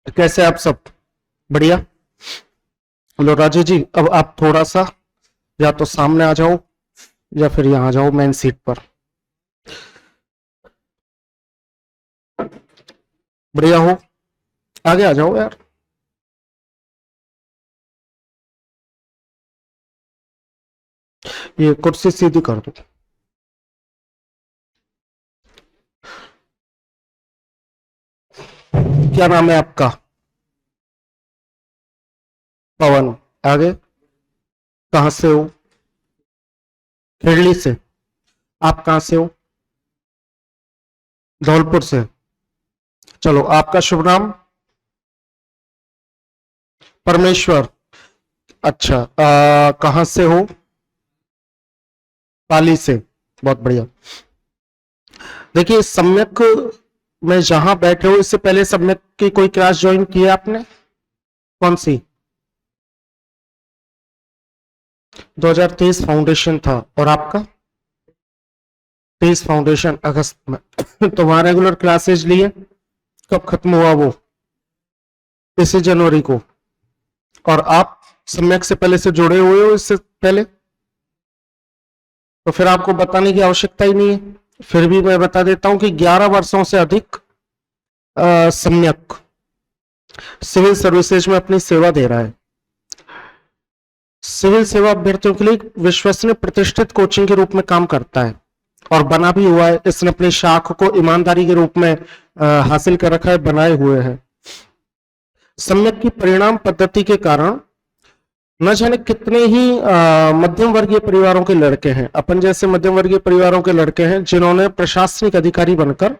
कैसे आप सब? बढ़िया। हेलो राजू जी, अब आप थोड़ा सा या तो सामने आ जाओ या फिर यहाँ आ जाओ मेन सीट पर। बढ़िया हो, आगे आ जाओ यार। ये कुर्सी सीधी कर दो। क्या नाम है आपका? पवन। आगे? कहाँ से हो? खेड़ली से। आप कहाँ से हो? धौलपुर से। चलो, आपका शुभ नाम? परमेश्वर। अच्छा, कहाँ से हो? पाली से। बहुत बढ़िया। देखिए, सम्यक में जहां बैठे हो, इससे पहले सम्यक की कोई क्लास ज्वाइन की है आपने? कौन सी? 2023 फाउंडेशन था। और आपका? 23 फाउंडेशन अगस्त में। तो वहां रेगुलर क्लासेज लिए। कब खत्म हुआ वो? इसी जनवरी को। और आप सम्यक से पहले से जुड़े हुए हो इससे पहले? तो फिर आपको बताने की आवश्यकता ही नहीं है। फिर भी मैं बता देता हूं कि 11 वर्षों से अधिक सम्यक सिविल सर्विसेज में अपनी सेवा दे रहा है। सिविल सेवा अभ्यर्थियों के लिए एक विश्वसनीय प्रतिष्ठित कोचिंग के रूप में काम करता है और बना भी हुआ है। इसने अपनी शाख को ईमानदारी के रूप में हासिल कर रखा है, बनाए हुए है। सम्यक की परिणाम पद्धति के कारण न जाने कितने ही मध्यम वर्गीय परिवारों के लड़के हैं, अपन जैसे मध्यम वर्गीय परिवारों के लड़के हैं, जिन्होंने प्रशासनिक अधिकारी बनकर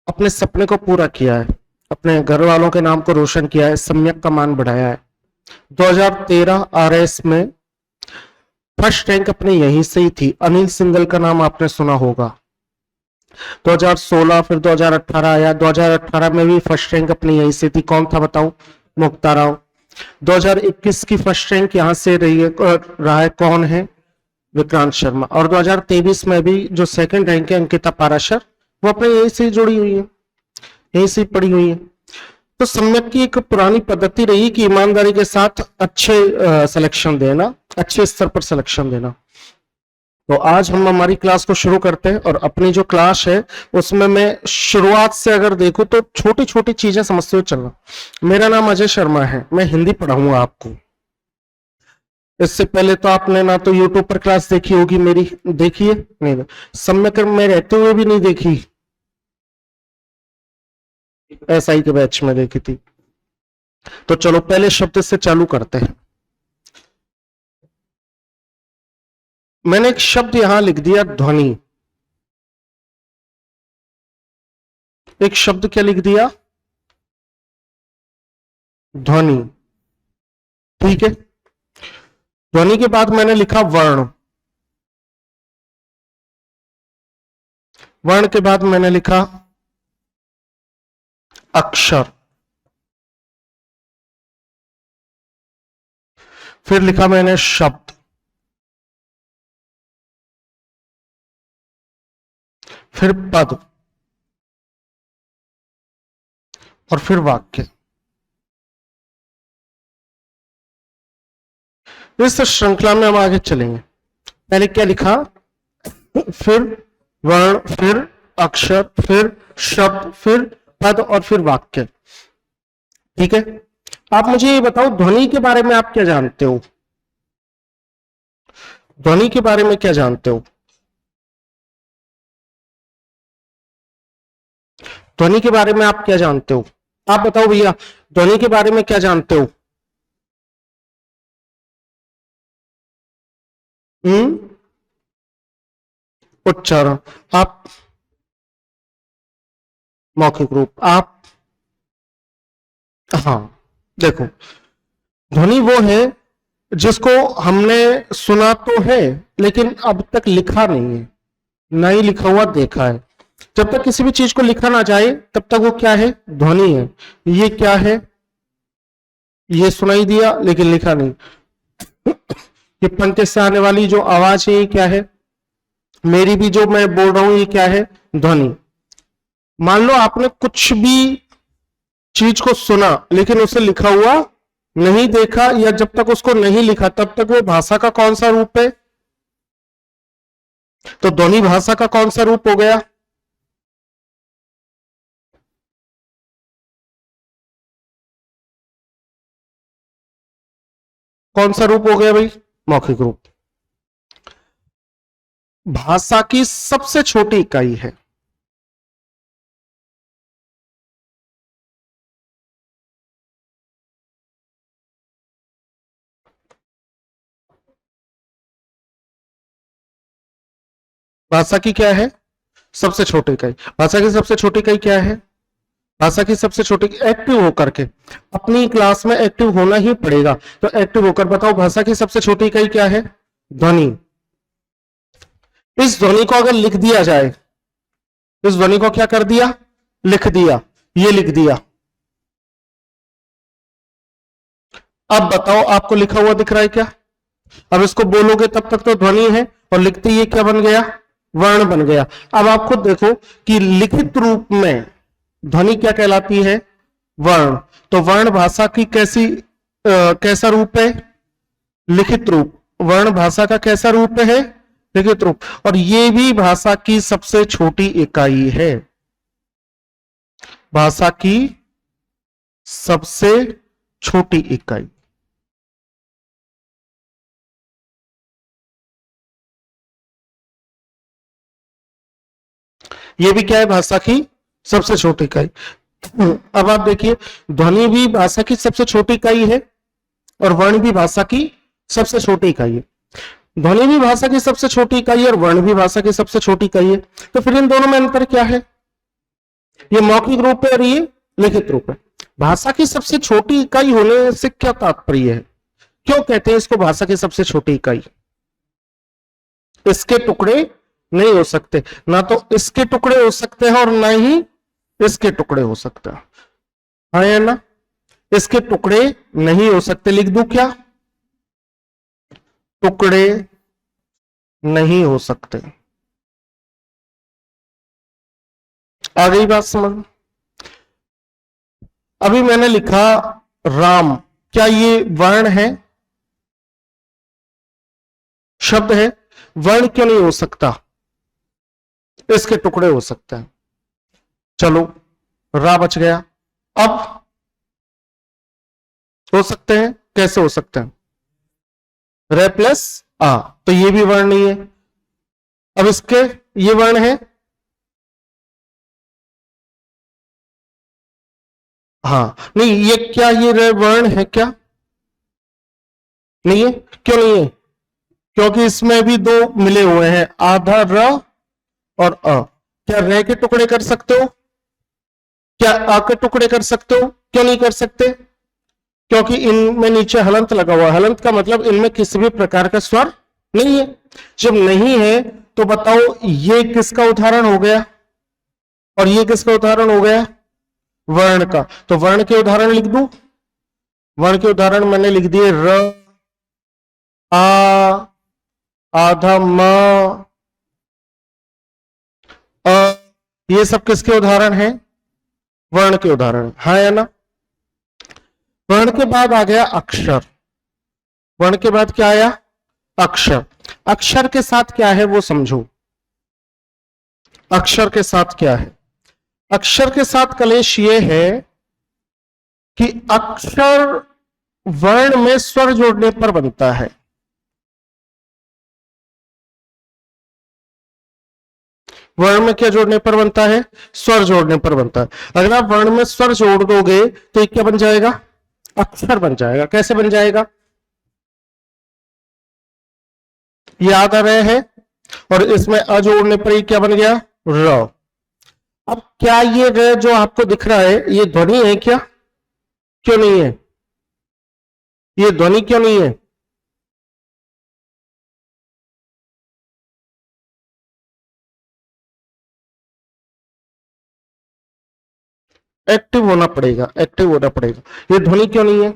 अपने सपने को पूरा किया है, अपने घर वालों के नाम को रोशन किया है, सम्यक का मान बढ़ाया है। 2013 आरएस में फर्स्ट रैंक अपने यहीं से ही थी। अनिल सिंगल का नाम आपने सुना होगा। 2016 फिर 2018 आया। 2018 में भी फर्स्ट रैंक अपनी यहीं से थी। कौन था बताओ? मुक्ता राव। 2021 की फर्स्ट रैंक यहां से रही है, रहा है। कौन है? विक्रांत शर्मा। और 2023 में भी जो सेकंड रैंक है अंकिता पाराशर, वो अपने यहीं से जुड़ी हुई है, यहीं से पड़ी हुई है। तो सम्यक की एक पुरानी पद्धति रही कि ईमानदारी के साथ अच्छे सिलेक्शन देना, अच्छे स्तर पर सिलेक्शन देना। तो आज हम हमारी क्लास को शुरू करते हैं और अपनी जो क्लास है उसमें मैं शुरुआत से अगर देखूं तो छोटी छोटी चीजें समझते हुए चलना। मेरा नाम अजय शर्मा है, मैं हिंदी पढ़ाऊंगा आपको। इससे पहले तो आपने ना तो यूट्यूब पर क्लास देखी होगी मेरी, देखिए नहीं? सम्यक में रहते हुए भी नहीं देखी? एसआई के बैच में देखी थी। तो चलो पहले शब्द से चालू करते हैं। मैंने एक शब्द यहां लिख दिया, ध्वनि। एक शब्द क्या लिख दिया? ध्वनि। ठीक है। ध्वनि के बाद मैंने लिखा वर्ण। वर्ण के बाद मैंने लिखा अक्षर। फिर लिखा मैंने शब्द। फिर पद। और फिर वाक्य। इस श्रृंखला में हम आगे चलेंगे। पहले क्या लिखा? फिर वर्ण, फिर अक्षर, फिर शब्द, फिर पद और फिर वाक्य। ठीक है। आप मुझे ये बताओ, ध्वनि के बारे में आप क्या जानते हो? ध्वनि के बारे में क्या जानते हो? ध्वनि के बारे में आप क्या जानते हो? आप बताओ भैया, ध्वनि के बारे में क्या जानते हो? उच्चारण। आप? मौखिक रूप। आप? हाँ। देखो, ध्वनि वो है जिसको हमने सुना तो है लेकिन अब तक लिखा नहीं है, नहीं लिखा हुआ देखा है। जब तक किसी भी चीज को लिखा ना जाए तब तक वो क्या है? ध्वनि है। ये क्या है? ये सुनाई दिया लेकिन लिखा नहीं। ये पंखे से आने वाली जो आवाज है ये क्या है? मेरी भी जो मैं बोल रहा हूं ये क्या है? ध्वनि। मान लो आपने कुछ भी चीज को सुना लेकिन उसे लिखा हुआ नहीं देखा, या जब तक उसको नहीं लिखा तब तक वो भाषा का कौन सा रूप है? तो ध्वनि भाषा का कौन सा रूप हो गया? कौन सा रूप हो गया भाई? मौखिक रूप। भाषा की सबसे छोटी इकाई है। भाषा की क्या है? सबसे छोटी इकाई। भाषा की सबसे छोटी इकाई क्या है? भाषा की सबसे छोटी, एक्टिव होकर के, अपनी क्लास में एक्टिव होना ही पड़ेगा। तो एक्टिव होकर बताओ भाषा की सबसे छोटी इकाई क्या है? ध्वनि। इस ध्वनि को अगर लिख दिया जाए, इस ध्वनि को क्या कर दिया? लिख दिया। ये लिख दिया। अब बताओ आपको लिखा हुआ दिख रहा है क्या? अब इसको बोलोगे तब तक तो ध्वनि है, और लिखते ही क्या बन गया? वर्ण बन गया। अब आप खुद देखो कि लिखित रूप में ध्वनि क्या कहलाती है? वर्ण। तो वर्ण भाषा की कैसा रूप है? लिखित रूप। वर्ण भाषा का कैसा रूप है? लिखित रूप। और ये भी भाषा की सबसे छोटी इकाई है। भाषा की सबसे छोटी इकाई। ये भी क्या है? भाषा की सबसे छोटी इकाई। अब आप देखिए, ध्वनि भी भाषा की सबसे छोटी इकाई है और वर्ण भी भाषा की सबसे छोटी इकाई है। ध्वनि भी भाषा की सबसे छोटी इकाई है और वर्ण भी भाषा की सबसे छोटी इकाई है। तो फिर इन दोनों में अंतर क्या है? ये मौखिक रूप है और ये लिखित रूप है। भाषा की सबसे छोटी इकाई होने से क्या तात्पर्य है? क्यों कहते हैं इसको भाषा की सबसे छोटी इकाई? इसके टुकड़े नहीं हो सकते, ना तो इसके टुकड़े हो सकते हैं और ना ही इसके टुकड़े हो सकते हैं। हाँ या ना? इसके टुकड़े नहीं हो सकते। लिख दूं क्या? टुकड़े नहीं हो सकते। आ गई बात समझ? अभी मैंने लिखा राम, क्या ये वर्ण है? शब्द है। वर्ण क्यों नहीं हो सकता? इसके टुकड़े हो सकते हैं। चलो, रा बच गया। अब हो सकते हैं, कैसे हो सकते हैं? रे प्लस आ, तो ये भी वर्ण नहीं है। अब इसके ये वर्ण है। हाँ, नहीं, ये क्या ये रे वर्ण है क्या? नहीं है। क्यों नहीं है? क्योंकि इसमें भी दो मिले हुए हैं, आधा र और अ। क्या रे के टुकड़े कर सकते हो? क्या आ के टुकड़े कर सकते हो? क्यों नहीं कर सकते? क्योंकि इनमें नीचे हलंत लगा हुआ है। हलंत का मतलब इनमें किसी भी प्रकार का स्वर नहीं है। जब नहीं है तो बताओ ये किसका उदाहरण हो गया और ये किसका उदाहरण हो गया? वर्ण का। तो वर्ण के उदाहरण लिख दूं। वर्ण के उदाहरण मैंने लिख दिए, र, आ, आधा म, अ। ये सब किसके उदाहरण हैं? वर्ण के उदाहरण। हाँ या ना? वर्ण के बाद आ गया अक्षर। वर्ण के बाद क्या आया? अक्षर। अक्षर के साथ क्या है वो समझो। अक्षर के साथ क्या है? अक्षर के साथ कलेश ये है कि अक्षर वर्ण में स्वर जोड़ने पर बनता है। वर्ण में क्या जोड़ने पर बनता है? स्वर जोड़ने पर बनता है। अगर आप वर्ण में स्वर जोड़ दोगे तो ये क्या बन जाएगा? अक्षर बन जाएगा। कैसे बन जाएगा? ये आधा रहे है और इसमें अ जोड़ने पर ये क्या बन गया? र। अब क्या ये र जो आपको दिख रहा है ये ध्वनि है क्या? क्यों नहीं है? ये ध्वनि क्यों नहीं है? एक्टिव होना पड़ेगा, एक्टिव होना पड़ेगा। ये ध्वनि क्यों नहीं है?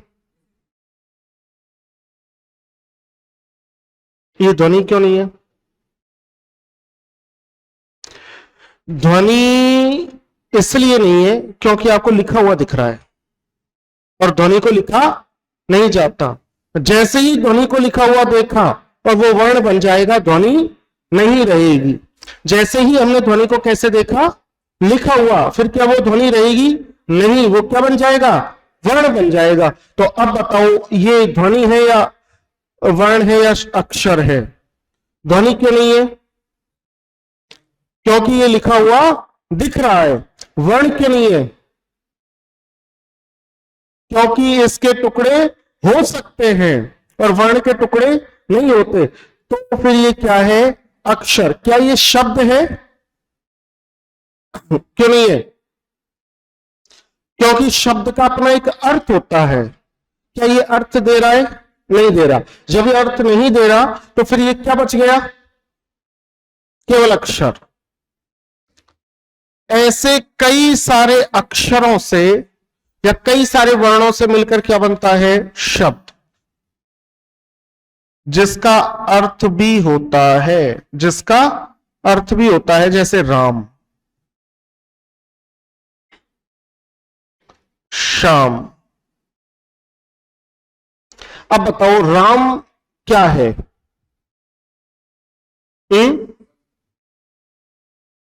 ये ध्वनि क्यों नहीं है? ध्वनि इसलिए नहीं है क्योंकि आपको लिखा हुआ दिख रहा है। और ध्वनि को लिखा नहीं जाता। जैसे ही ध्वनि को लिखा हुआ देखा और वो वर्ण बन जाएगा, ध्वनि नहीं रहेगी। जैसे ही हमने ध्वनि को कैसे देखा, लिखा हुआ, फिर क्या वो ध्वनि रहेगी? नहीं, वो क्या बन जाएगा? वर्ण बन जाएगा। तो अब बताओ, ये ध्वनि है या वर्ण है या अक्षर है? ध्वनि क्यों नहीं है? क्योंकि ये लिखा हुआ दिख रहा है। वर्ण क्यों नहीं है? क्योंकि इसके टुकड़े हो सकते हैं और वर्ण के टुकड़े नहीं होते। तो फिर ये क्या है? अक्षर। क्या ये शब्द है? क्यों नहीं है? क्योंकि शब्द का अपना एक अर्थ होता है। क्या ये अर्थ दे रहा है? नहीं दे रहा। जब ये अर्थ नहीं दे रहा तो फिर ये क्या बच गया? केवल अक्षर। ऐसे कई सारे अक्षरों से या कई सारे वर्णों से मिलकर क्या बनता है? शब्द, जिसका अर्थ भी होता है, जिसका अर्थ भी होता है। जैसे राम, शाम। अब बताओ, राम क्या है?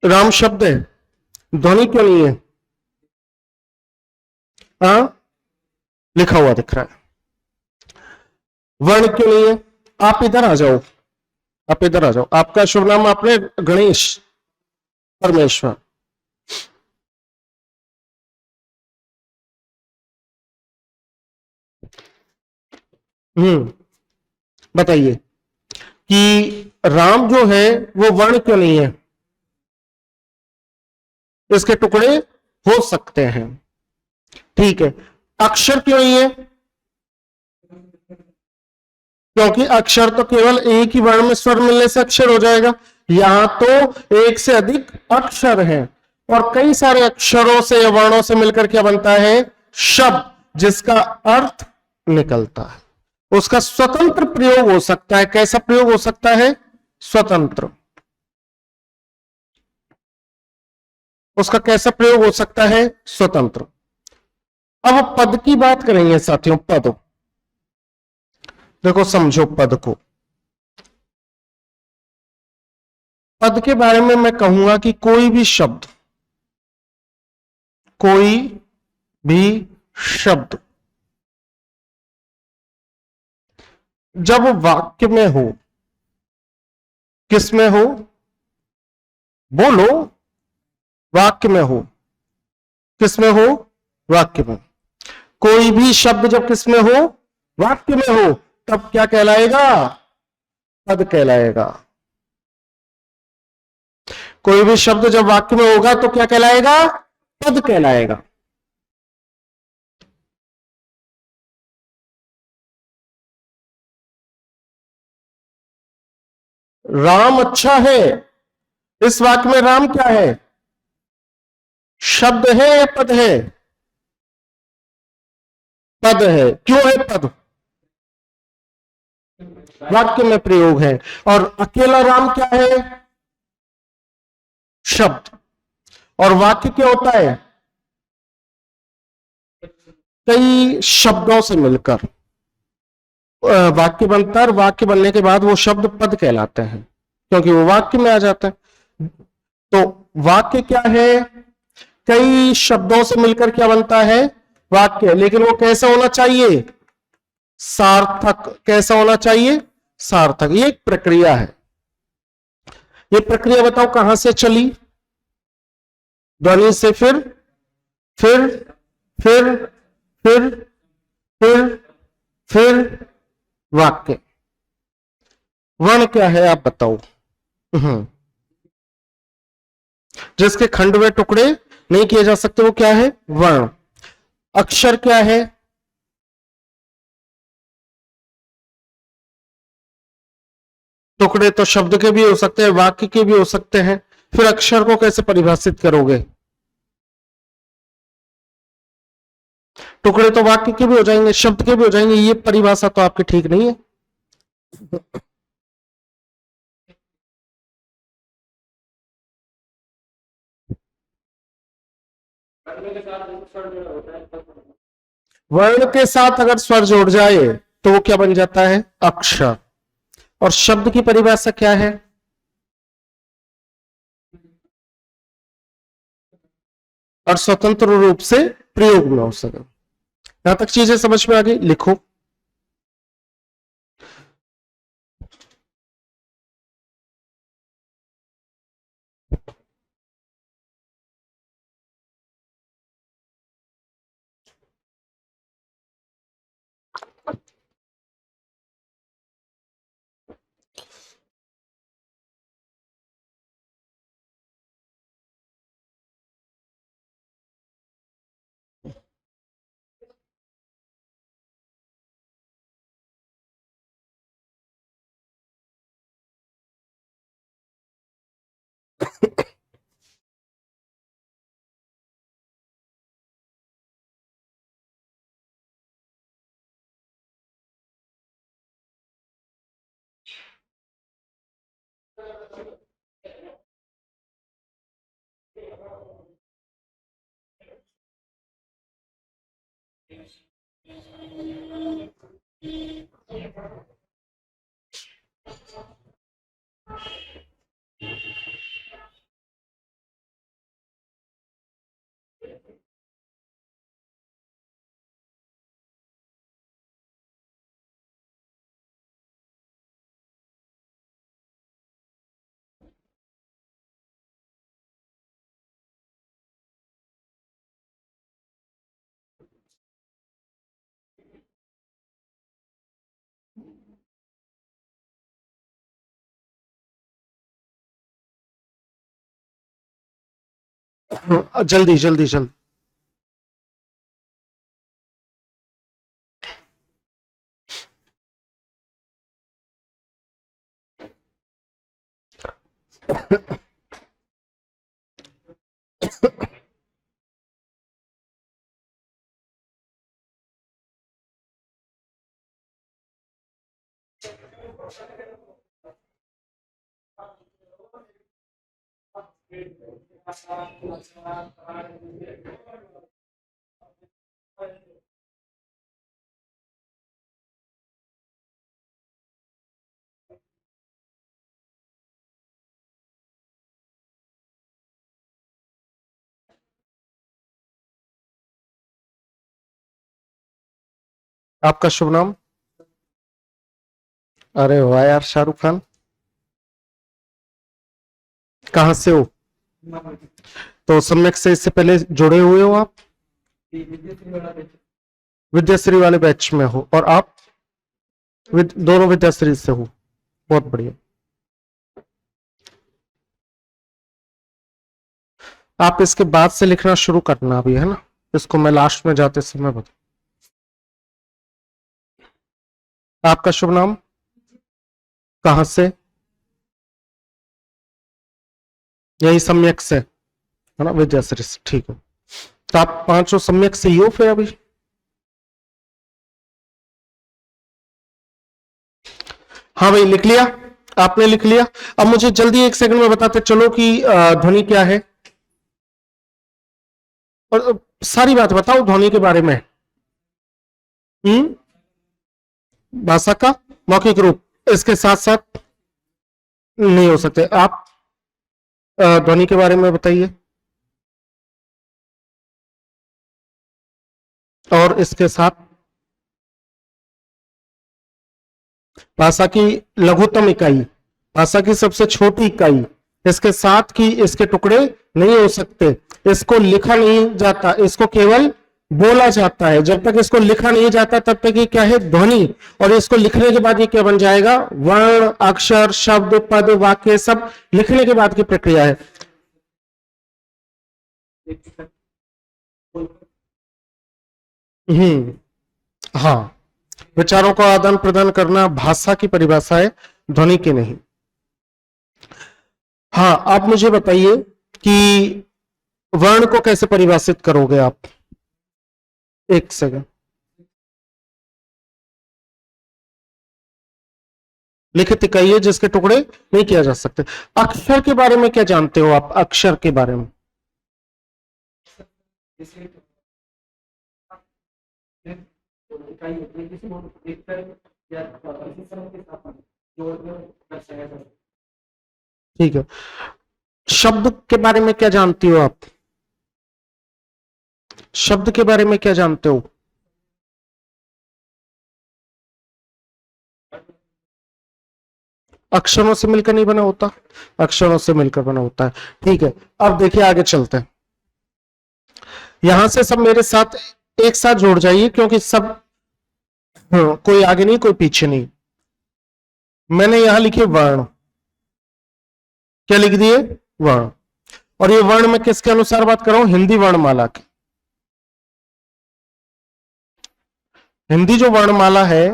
राम शब्द है। ध्वनि क्यों नहीं है? हाँ, लिखा हुआ दिख रहा है। वर्ण क्यों नहीं है? आप इधर आ जाओ, आप इधर आ जाओ। आपका शुभ नाम आपने गणेश परमेश्वर। बताइए कि राम जो है वो वर्ण क्यों नहीं है? इसके टुकड़े हो सकते हैं, ठीक है। अक्षर क्यों नहीं है? क्योंकि अक्षर तो केवल एक ही वर्ण में स्वर मिलने से अक्षर हो जाएगा। यहां तो एक से अधिक अक्षर हैं और कई सारे अक्षरों से या वर्णों से मिलकर क्या बनता है? शब्द, जिसका अर्थ निकलता है। उसका स्वतंत्र प्रयोग हो सकता है। कैसा प्रयोग हो सकता है? स्वतंत्र। उसका कैसा प्रयोग हो सकता है? स्वतंत्र। अब पद की बात करेंगे साथियों। पद, देखो समझो पद को। पद के बारे में मैं कहूंगा कि कोई भी शब्द, कोई भी शब्द जब वाक्य में हो, किस में हो? बोलो। वाक्य में हो। किस में हो? वाक्य में। कोई भी शब्द जब किस में हो? वाक्य में हो, तब क्या कहलाएगा? पद कहलाएगा। कोई भी शब्द जब वाक्य में होगा तो क्या कहलाएगा? पद कहलाएगा। राम अच्छा है, इस वाक्य में राम क्या है? शब्द है या पद है? पद है। क्यों है पद? वाक्य में प्रयोग है। और अकेला राम क्या है? शब्द। और वाक्य क्या होता है? कई शब्दों से मिलकर वाक्य बनता है। और वाक्य बनने के बाद वो शब्द पद कहलाते हैं, क्योंकि वो वाक्य में आ जाते हैं। तो वाक्य क्या है? कई शब्दों से मिलकर क्या बनता है? वाक्य। लेकिन वो कैसा होना चाहिए? सार्थक। कैसा होना चाहिए? सार्थक। ये एक प्रक्रिया है। ये प्रक्रिया बताओ कहां से चली? ध्वनि से, फिर फिर फिर फिर फिर वाक्य। वर्ण क्या है आप बताओ? जिसके खंड में टुकड़े नहीं किए जा सकते वो क्या है? वर्ण। अक्षर क्या है? टुकड़े तो शब्द के भी हो सकते हैं, वाक्य के भी हो सकते हैं। फिर अक्षर को कैसे परिभाषित करोगे? टुकड़े तो वाक्य के भी हो जाएंगे, शब्द के भी हो जाएंगे। ये परिभाषा तो आपकी ठीक नहीं है। वर्ण के साथ अगर स्वर जोड़ जाए तो वो क्या बन जाता है? अक्षर। और शब्द की परिभाषा क्या है? और स्वतंत्र रूप से प्रयोग में हो सके। यहां तक चीजें समझ में आ गई? लिखो। जल्दी जल्दी जल्दी। आपका शुभ नाम? अरे वाह यार, शाहरुख खान। कहां से हो? तो सम्यक से इससे पहले जुड़े हुए हो आप? विद्याश्री वाले बैच में हो? और आप दोनों विद्याश्री से हो? बहुत बढ़िया। आप इसके बाद से लिखना शुरू करना अभी, है ना? इसको मैं लास्ट में जाते समय बता। आपका शुभ नाम? कहां से? यही सम्यक से, है ना? विद्याश्री से, ठीक है। तो आप पांचों सम्यक से ही हो फिर अभी? हाँ भाई, लिख लिया? आपने लिख लिया? अब मुझे जल्दी 1 सेकंड में बताते चलो कि ध्वनि क्या है, और सारी बात बताओ ध्वनि के बारे में। भाषा का मौखिक रूप इसके साथ साथ नहीं हो सकते। आप ध्वनि के बारे में बताइए, और इसके साथ भाषा की लघुत्तम इकाई, भाषा की सबसे छोटी इकाई, इसके साथ की इसके टुकड़े नहीं हो सकते। इसको लिखा नहीं जाता, इसको केवल बोला जाता है। जब तक इसको लिखा नहीं जाता तब तक ये क्या है? ध्वनि। और इसको लिखने के बाद ये क्या बन जाएगा? वर्ण, अक्षर, शब्द, पद, वाक्य, सब लिखने के बाद की प्रक्रिया है। हाँ, विचारों का आदान प्रदान करना भाषा की परिभाषा है, ध्वनि की नहीं। हाँ, आप मुझे बताइए कि वर्ण को कैसे परिभाषित करोगे आप? 1 सेकंड। लिखित इकाई है जिसके टुकड़े नहीं किया जा सकते। अक्षर के बारे में क्या जानते हो आप? अक्षर के बारे में ठीक है, शब्द के बारे में क्या जानती हो आप? शब्द के बारे में क्या जानते हो? अक्षरों से मिलकर नहीं बना होता, अक्षरों से मिलकर बना होता है। ठीक है, अब देखिए आगे चलते हैं। यहां से सब मेरे साथ एक साथ जुड़ जाइए, क्योंकि सब कोई आगे नहीं कोई पीछे नहीं। मैंने यहां लिखे वर्ण, क्या लिख दिए? वर्ण। और ये वर्ण मैं किसके अनुसार बात कर रहा हूं? हिंदी वर्णमाला की। हिंदी जो वर्णमाला है,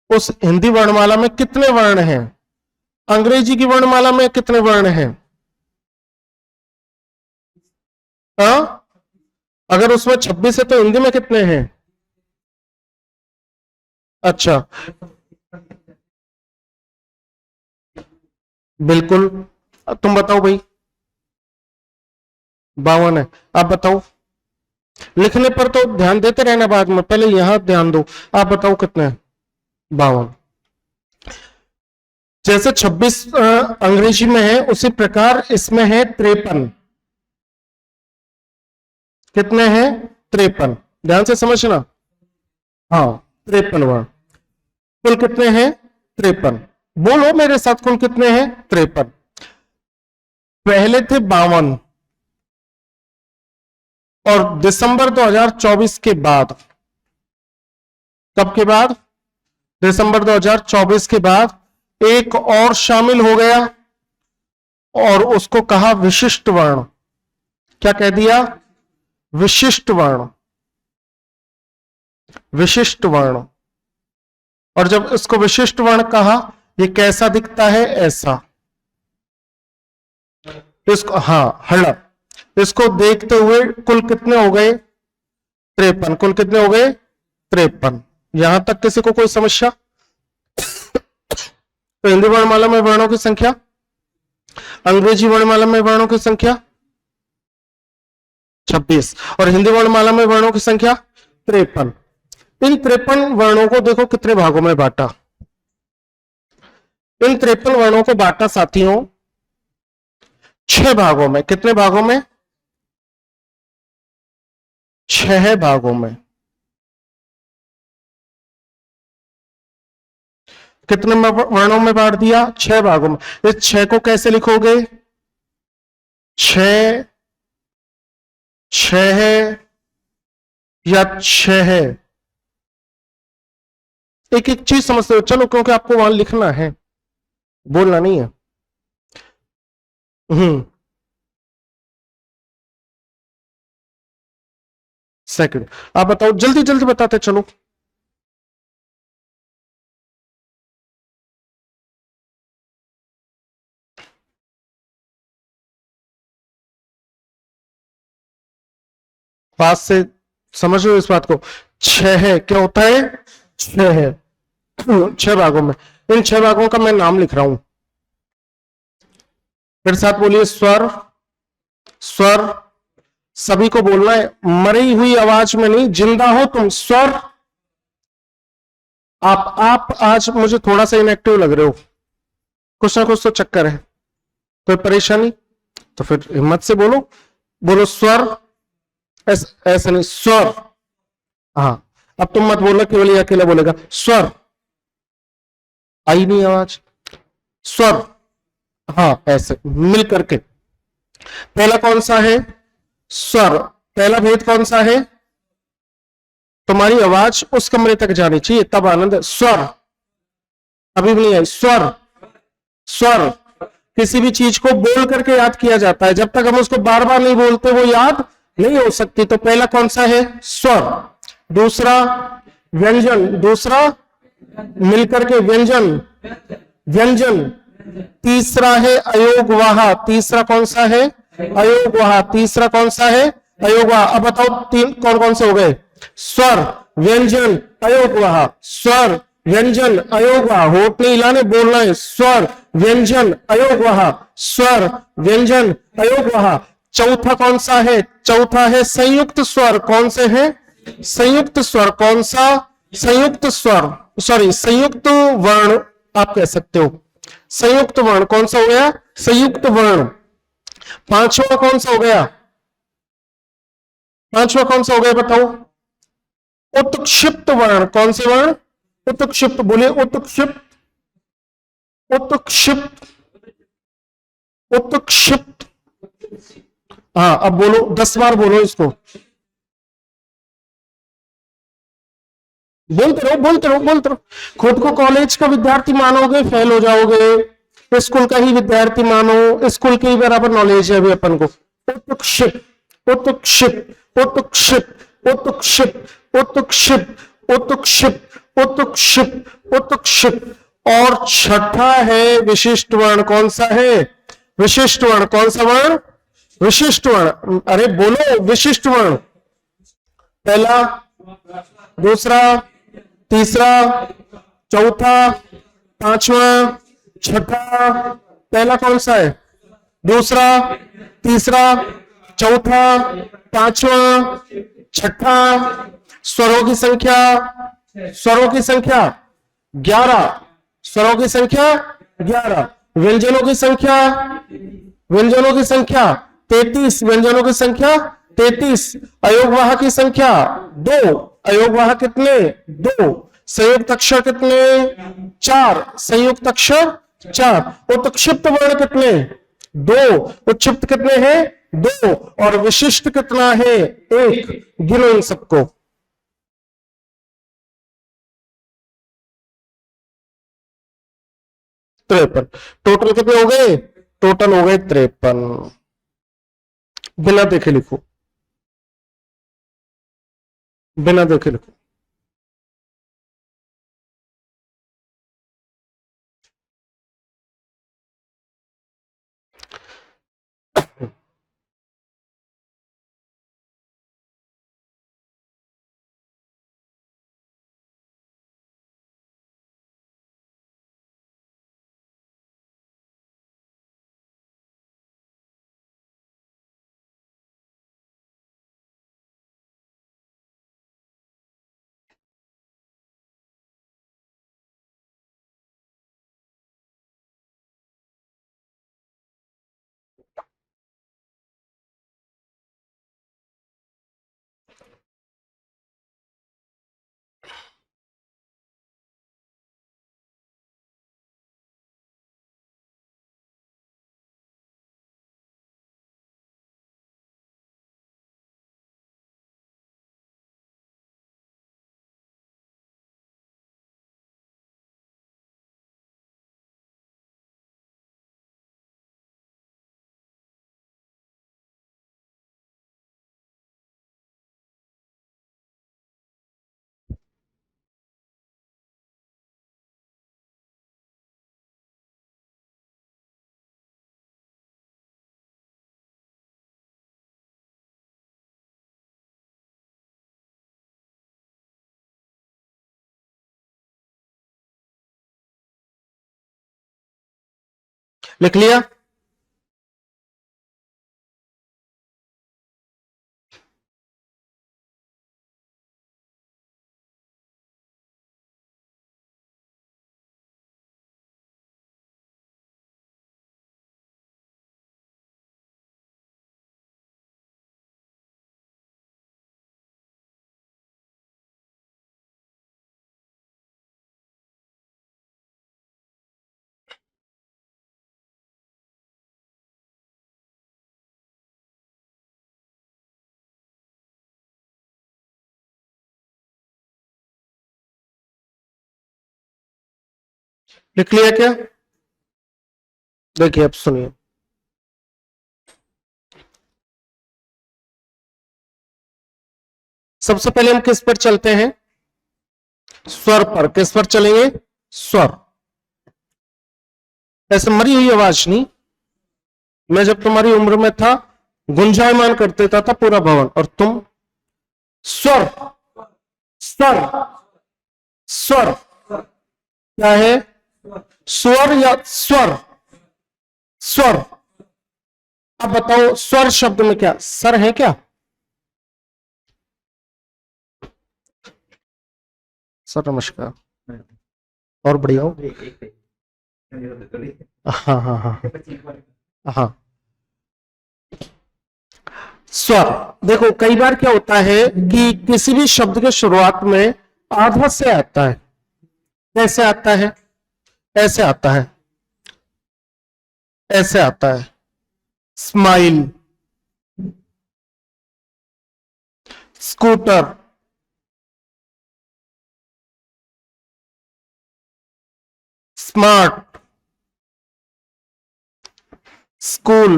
उस हिंदी वर्णमाला में कितने वर्ण हैं? अंग्रेजी की वर्णमाला में कितने वर्ण हैं? हाँ, अगर उसमें 26 है तो हिंदी में कितने हैं? अच्छा, बिल्कुल। तुम बताओ भाई। 52 है। आप बताओ। लिखने पर तो ध्यान देते रहना, बाद में पहले यहां ध्यान दो। आप बताओ कितने हैं? 52। जैसे 26 अंग्रेजी में है, उसी प्रकार इसमें है 53। कितने हैं? 53। ध्यान से समझना। हाँ, 53 वर्ण। कुल कितने हैं? 53। बोलो मेरे साथ, कुल कितने हैं? 53। पहले थे 52, और दिसंबर 2024 के बाद, कब के बाद? दिसंबर 2024 के बाद एक और शामिल हो गया, और उसको कहा विशिष्ट वर्ण। क्या कह दिया? विशिष्ट वर्ण। विशिष्ट वर्ण। और जब इसको विशिष्ट वर्ण कहा, ये कैसा दिखता है? ऐसा। इसको, हाँ, हड़प। इसको देखते हुए कुल कितने हो गए? 53। कुल कितने हो गए? 53। यहां तक किसी को कोई समस्या? तो हिंदी वर्णमाला में वर्णों की संख्या, अंग्रेजी वर्णमाला में वर्णों की संख्या 26, और हिंदी वर्णमाला में वर्णों की संख्या 53। इन 53 वर्णों को देखो कितने भागों में बांटा। इन 53 वर्णों को बांटा साथियों 6 भागों में। कितने भागों में? 6 भागों में। कितने वर्णों में बांट दिया? 6 भागों में। इस 6 को कैसे लिखोगे? 6 6 या 6 है? एक एक चीज समझते हो चलो, क्योंकि आपको वहां लिखना है, बोलना नहीं है। सेकंड। आप बताओ, जल्दी जल्दी बताते चलो। पास से समझ लो इस बात को। 6 है, क्या होता है? 6 है। 6 भागों में। इन 6 भागों का मैं नाम लिख रहा हूं। फिर साथ बोलिए, स्वर। स्वर सभी को बोलना है, मरी हुई आवाज में नहीं, जिंदा हो तुम। स्वर। आप आज मुझे थोड़ा सा इनएक्टिव लग रहे हो, कुछ ना कुछ तो चक्कर है, कोई परेशानी? तो फिर हिम्मत से बोलो। बोलो स्वर। ऐसा नहीं, स्वर। हाँ, अब तुम मत बोलो केवल ये अकेला बोलेगा स्वर। आई नहीं आवाज। स्वर। हाँ, ऐसे मिल करके। पहला कौन सा है? स्वर। पहला भेद कौन सा है? तुम्हारी आवाज उस कमरे तक जानी चाहिए, तब आनंद है। स्वर। अभी भी नहीं आई। स्वर। स्वर किसी भी चीज को बोल करके याद किया जाता है, जब तक हम उसको बार बार नहीं बोलते वो याद नहीं हो सकती। तो पहला कौन सा है? स्वर। दूसरा व्यंजन। दूसरा मिलकर के व्यंजन। व्यंजन। तीसरा है अयोगवाह। तीसरा कौन सा है? अयोगवाह। तीसरा कौन सा है? अयोगवाह। अब बताओ तीन कौन कौन से हो गए? स्वर, व्यंजन, अयोगवाह। स्वर, व्यंजन, अयोगवाह। होठ नहीं हिलाने, बोलना है। स्वर, व्यंजन, अयोगवाह। स्वर, व्यंजन, अयोगवाह। चौथा कौन सा है? चौथा है संयुक्त स्वर। कौन से हैं? संयुक्त स्वर कौन सा? संयुक्त स्वर, सॉरी संयुक्त वर्ण आप कह सकते हो। संयुक्त वर्ण कौन सा हो गया? संयुक्त वर्ण। पांचवा कौन सा हो गया? पांचवा कौन सा हो गया बताओ? उत्क्षिप्त वर्ण। कौन से वर्ण? उत्क्षिप्त। बोलिए उत्क्षिप्त, उत्क्षिप्त, उत्क्षिप्त। हाँ अब बोलो, 10 बार बोलो इसको। बोलते रहो, बोलते रहो, बोलते रहो। खुद को कॉलेज का विद्यार्थी मानोगे फेल हो जाओगे, स्कूल का ही विद्यार्थी मानो, स्कूल के ही बराबर नॉलेज है अभी अपन को। उत्क्षिप्त, उत्क्षिप्त, उत्क्षिप्त, उत्क्षिप्त, उत्क्षिप्त, उत्क्षिप्त, उत्क्षिप्त, उत्क्षिप्त। और छठा है विशिष्ट वर्ण। कौन सा है? विशिष्ट वर्ण। कौन सा वर्ण? विशिष्ट वर्ण। अरे बोलो विशिष्ट वर्ण। पहला, दूसरा, तीसरा, चौथा, पांचवा, छठा। पहला कौन सा है? दूसरा, तीसरा, चौथा, पांचवा, छठा। स्वरों की संख्या, स्वरों की संख्या 11। स्वरों की संख्या 11। व्यंजनों की संख्या, व्यंजनों की संख्या 33। व्यंजनों की संख्या 33। अयोगवाह की संख्या 2। अयोगवाह कितने? 2। संयुक्त अक्षर कितने? 4। संयुक्त अक्षर 4। उत्क्षिप्त वर्ण कितने? 2। उत्क्षिप्त कितने हैं? 2। और विशिष्ट कितना है? 1। गिनो इन सबको। तिरपन। टोटल कितने हो गए? टोटल हो गए 53। बिना देखे लिखो, बिना देखे लिखो। लिख लिया? लिख लिया क्या? देखिए अब सुनिए। सबसे पहले हम किस पर चलते हैं? स्वर पर। किस पर चलेंगे? स्वर। ऐसे मरी हुई आवाज नहीं। मैं जब तुम्हारी उम्र में था गुंजायमान कर देता था पूरा भवन, और तुम स्वर, स्वर, स्वर। क्या है? स्वर या स्वर? स्वर। अब बताओ स्वर शब्द में क्या सर है क्या? सर नमस्कार। और बढ़िया हो? हाँ हाँ हाँ हाँ। स्वर, देखो कई बार क्या होता है कि किसी भी शब्द के शुरुआत में आधा से आता है। कैसे आता है? ऐसे आता है, ऐसे आता है। Smile, scooter, smart, school.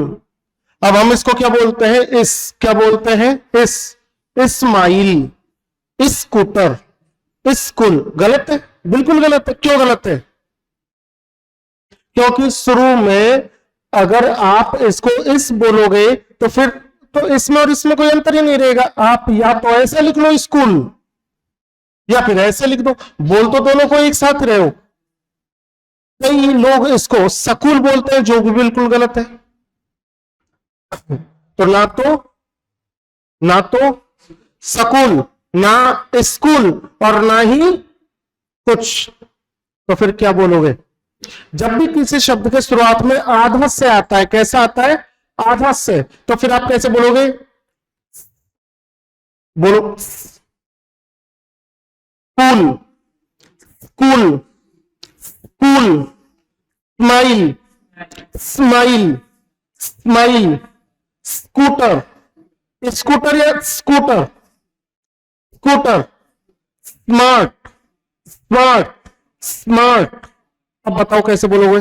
अब हम इसको क्या बोलते हैं? क्या बोलते हैं? Smile, scooter, school. गलत है, बिल्कुल गलत है। क्यों गलत है? क्योंकि शुरू में अगर आप इसको इस बोलोगे तो फिर तो इसमें और इसमें कोई अंतर ही नहीं रहेगा। आप या तो ऐसे लिख लो स्कूल, या फिर ऐसे लिख दो। बोल तो दोनों को एक साथ रहे हो। कई लोग इसको स्कूल बोलते हैं, जो भी बिल्कुल गलत है। तो ना तो स्कूल, ना स्कूल, और ना ही कुछ। तो फिर क्या बोलोगे? जब भी किसी शब्द के शुरुआत में आधा से आता है, कैसा आता है? आधा से, तो फिर आप कैसे बोलोगे? बोलो, cool, cool, cool, smile, smile, smile, scooter, scooter या scooter, scooter, smart, smart, smart. अब बताओ कैसे बोलोगे?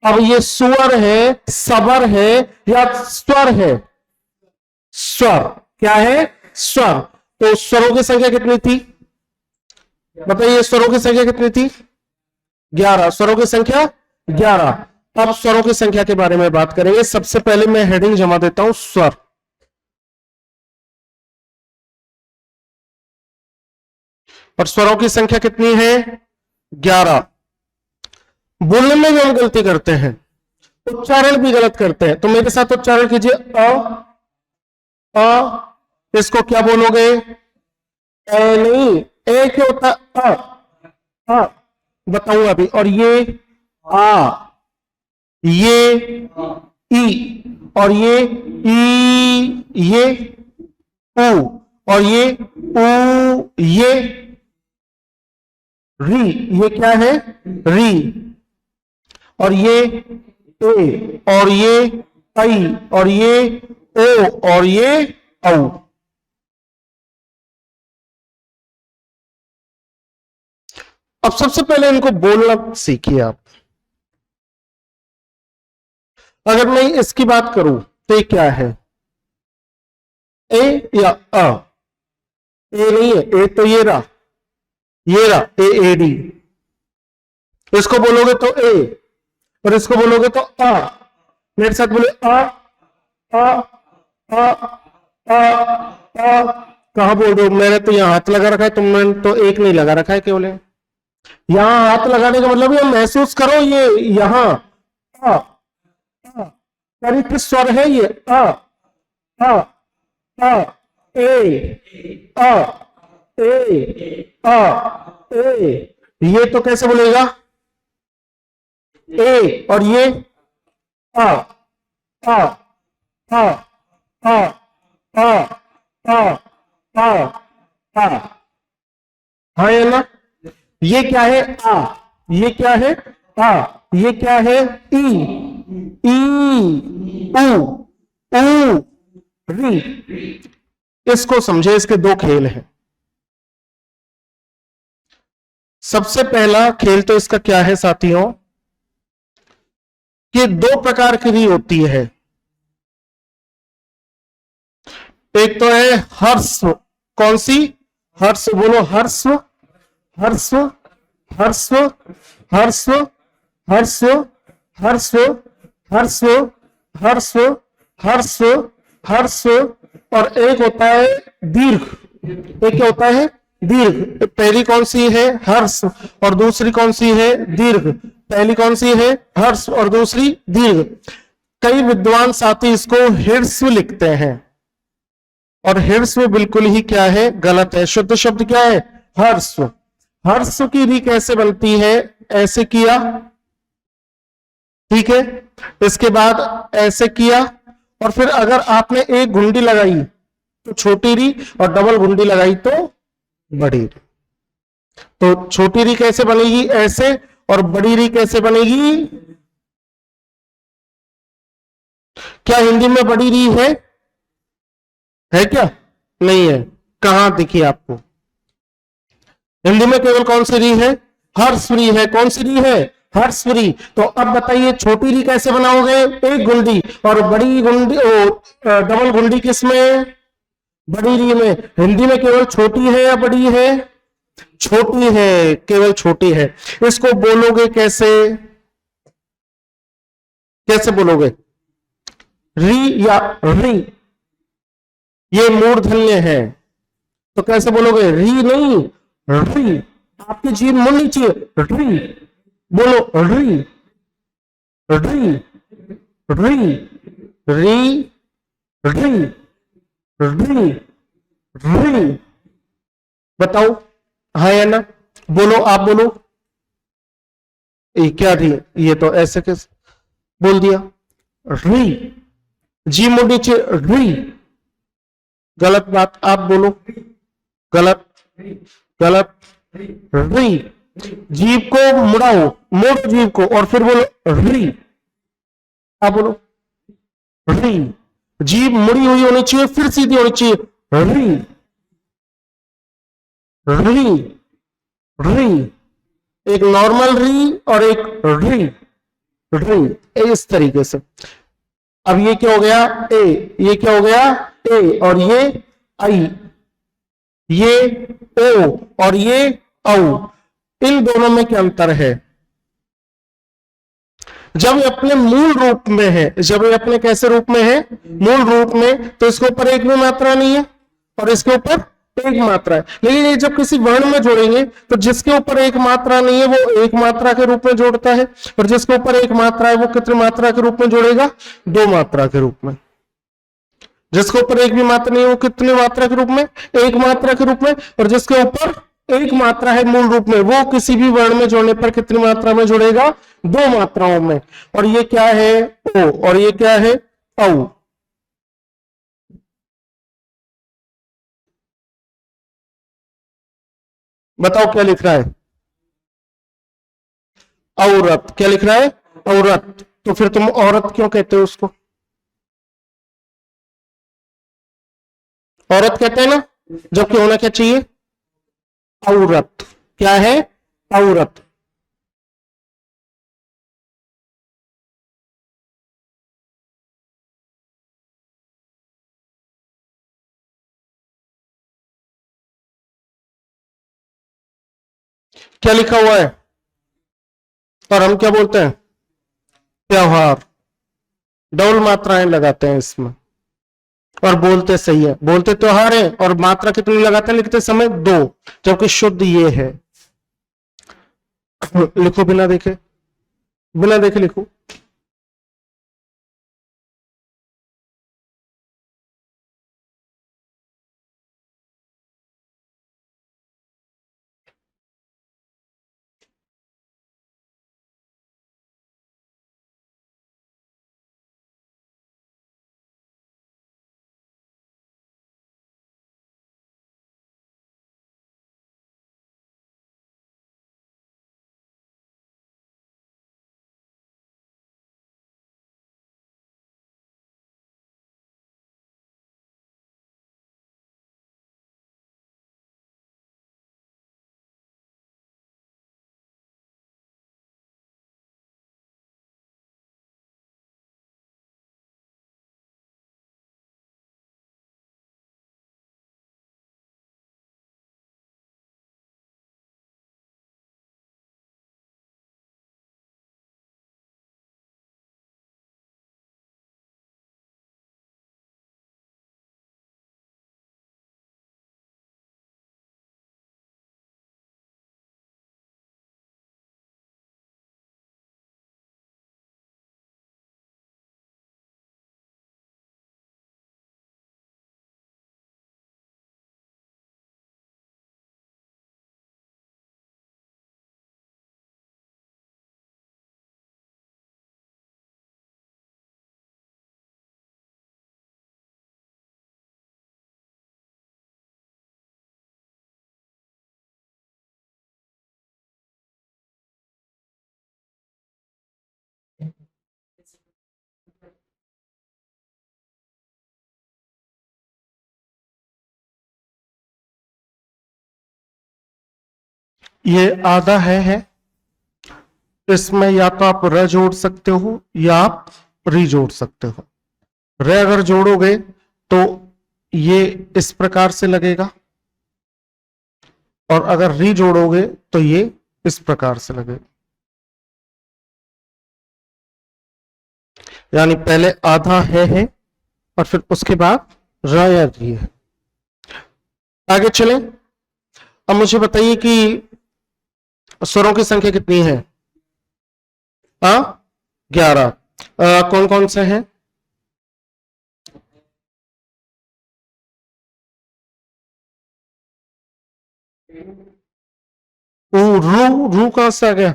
अब ये स्वर है, सबर है, या स्वर है? स्वर। क्या है? स्वर। तो स्वरों की संख्या कितनी थी? बताइए, स्वरों की संख्या कितनी थी? 11। स्वरों की संख्या 11। अब स्वरों की संख्या के बारे में बात करेंगे। सबसे पहले मैं हेडिंग जमा देता हूं, स्वर। और स्वरों की संख्या कितनी है? 11। बोलने में भी हम गलती करते हैं, उच्चारण भी गलत करते हैं। तो मेरे साथ उच्चारण कीजिए। अ, इसको क्या बोलोगे? ए नहीं, ए क्या होता है? अ बताऊंगा अभी। और ये आ, ये ई, और ये ई, ये ऊ, और ये ऊ, ये री। ये क्या है? री। और ये ए, और ये आई, और ये ओ, और ये औ। अब सबसे पहले इनको बोलना सीखिए आप। अगर मैं इसकी बात करूं तो ये क्या है? ए या अ? ए नहीं है, ए तो ये रहा, ए डी। इसको बोलोगे तो ए, और इसको बोलोगे तो आ। मेरे साथ बोले, आ आ आ आ आ। कहां बोल रहे हो? मैंने तो यहां हाथ लगा रखा है, तुमने तो एक नहीं लगा रखा है केवल। यहां हाथ लगाने का मतलब ये महसूस करो, ये यहां आ, आ। यानी किस स्वर है ये? आ आ आ, ए आ, ए आ, ए। ये तो कैसे बोलेगा? ए, और ये आ आ आ आ आ आ आ आ। हाँ या ना? ये क्या है? आ। ये क्या है? आ। ये क्या है? ई, ऊ, री। इसको समझे, इसके दो खेल हैं। सबसे पहला खेल तो इसका क्या है साथियों, कि दो प्रकार की री होती है। एक तो है हर्स्व। कौन सी? हर्स्व। बोलो, हर्स्व, हर्स्व, हर्स्व, हर्स्व, हर्स्व, हर्स्व, हर्स्व, हर्स्व, हर्स्व, हर्स्व। और एक होता है दीर्घ। एक क्या होता है? दीर्घ। पहली कौन सी है? हर्ष, और दूसरी कौन सी है? दीर्घ। पहली कौन सी है? हर्ष, और दूसरी दीर्घ। कई विद्वान साथी इसको हिर्स्व लिखते हैं, और हिर्स्व बिल्कुल ही क्या है? गलत है। शुद्ध शब्द क्या है? हर्स्व। हर्ष की री कैसे बनती है, ऐसे किया, ठीक है। इसके बाद ऐसे किया, और फिर अगर आपने एक घुंडी लगाई तो छोटी री, और डबल घुंडी लगाई तो बड़ी री। तो छोटी री कैसे बनेगी, ऐसे, और बड़ी री कैसे बनेगी? क्या हिंदी में बड़ी री है क्या? नहीं है। कहां दिखी आपको? हिंदी में केवल कौन सी री है? हर्षरी है। कौन सी री है? हर्षरी। तो अब बताइए छोटी री कैसे बनाओगे? एक गुंडी, और बड़ी गुंडी डबल गुंडी किसमें? बड़ी री में। हिंदी में केवल छोटी है या बड़ी है? छोटी है, केवल छोटी है। इसको बोलोगे कैसे? कैसे बोलोगे? री या री? ये मूर्धन्य है, तो कैसे बोलोगे? री नहीं, री। आपकी जीभ मुड़नी चाहिए। री बोलो, री री री री री री री। बताओ, हाँ या ना? बोलो, आप बोलो। ये क्या री? ये तो ऐसे कैसे बोल दिया? री, जी मुड़नी चाहिए, री। गलत बात, आप बोलो। गलत, गलत। री, जीभ को मुड़ाओ, मोड़ो जीभ को, और फिर बोलो री। आप बोलो री। जीभ मुड़ी हुई होनी चाहिए, फिर सीधी होनी चाहिए। री री री। एक नॉर्मल री और एक री री, इस तरीके से। अब ये क्या हो गया? ए। ये क्या हो गया? ए, और ये आई, ये ओ, और ये औ। इन दोनों में क्या अंतर है? जब ये अपने मूल रूप में है, जब ये अपने कैसे रूप में है? मूल रूप में, तो इसके ऊपर एक भी मात्रा नहीं है, और इसके ऊपर एक मात्रा है। लेकिन ये जब किसी वर्ण में जोड़ेंगे, तो जिसके ऊपर एक मात्रा नहीं है वो एक मात्रा के रूप में जोड़ता है, और जिसके ऊपर एक मात्रा है वो कितनी मात्रा के रूप में जोड़ेगा? दो मात्रा के रूप में। जिसके ऊपर एक भी मात्रा नहीं है वो कितनी मात्रा के रूप में? एक मात्रा के रूप में। और जिसके ऊपर एक मात्रा है मूल रूप में, वो किसी भी वर्ण में जोड़ने पर कितनी मात्रा में जोड़ेगा? दो मात्राओं में। और ये क्या है? ओ, और ये क्या है? औ। बताओ क्या लिख रहा है? औरत। क्या लिख रहा है? औरत। तो फिर तुम औरत क्यों कहते हो उसको? औरत कहते हैं ना, जबकि होना क्या चाहिए? औरत। क्या है? औरत। क्या लिखा हुआ है? और हम क्या बोलते हैं? त्योहार। डबल मात्राएं लगाते हैं इसमें, और बोलते सही है, बोलते त्योहार है, और मात्रा कितनी लगाते हैं लिखते समय? दो, जबकि शुद्ध ये है। लिखो बिना देखे, बिना देखे लिखो। ये आधा है, इसमें या तो आप र जोड़ सकते हो या आप री जोड़ सकते हो। र अगर जोड़ोगे तो ये इस प्रकार से लगेगा, और अगर री जोड़ोगे तो ये इस प्रकार से लगेगा। यानी पहले आधा है और फिर उसके बाद र या री है। आगे चलें। अब मुझे बताइए कि स्वरों की संख्या कितनी है? 11। कौन कौन से हैं? ऊ, रू कहां से आ गया?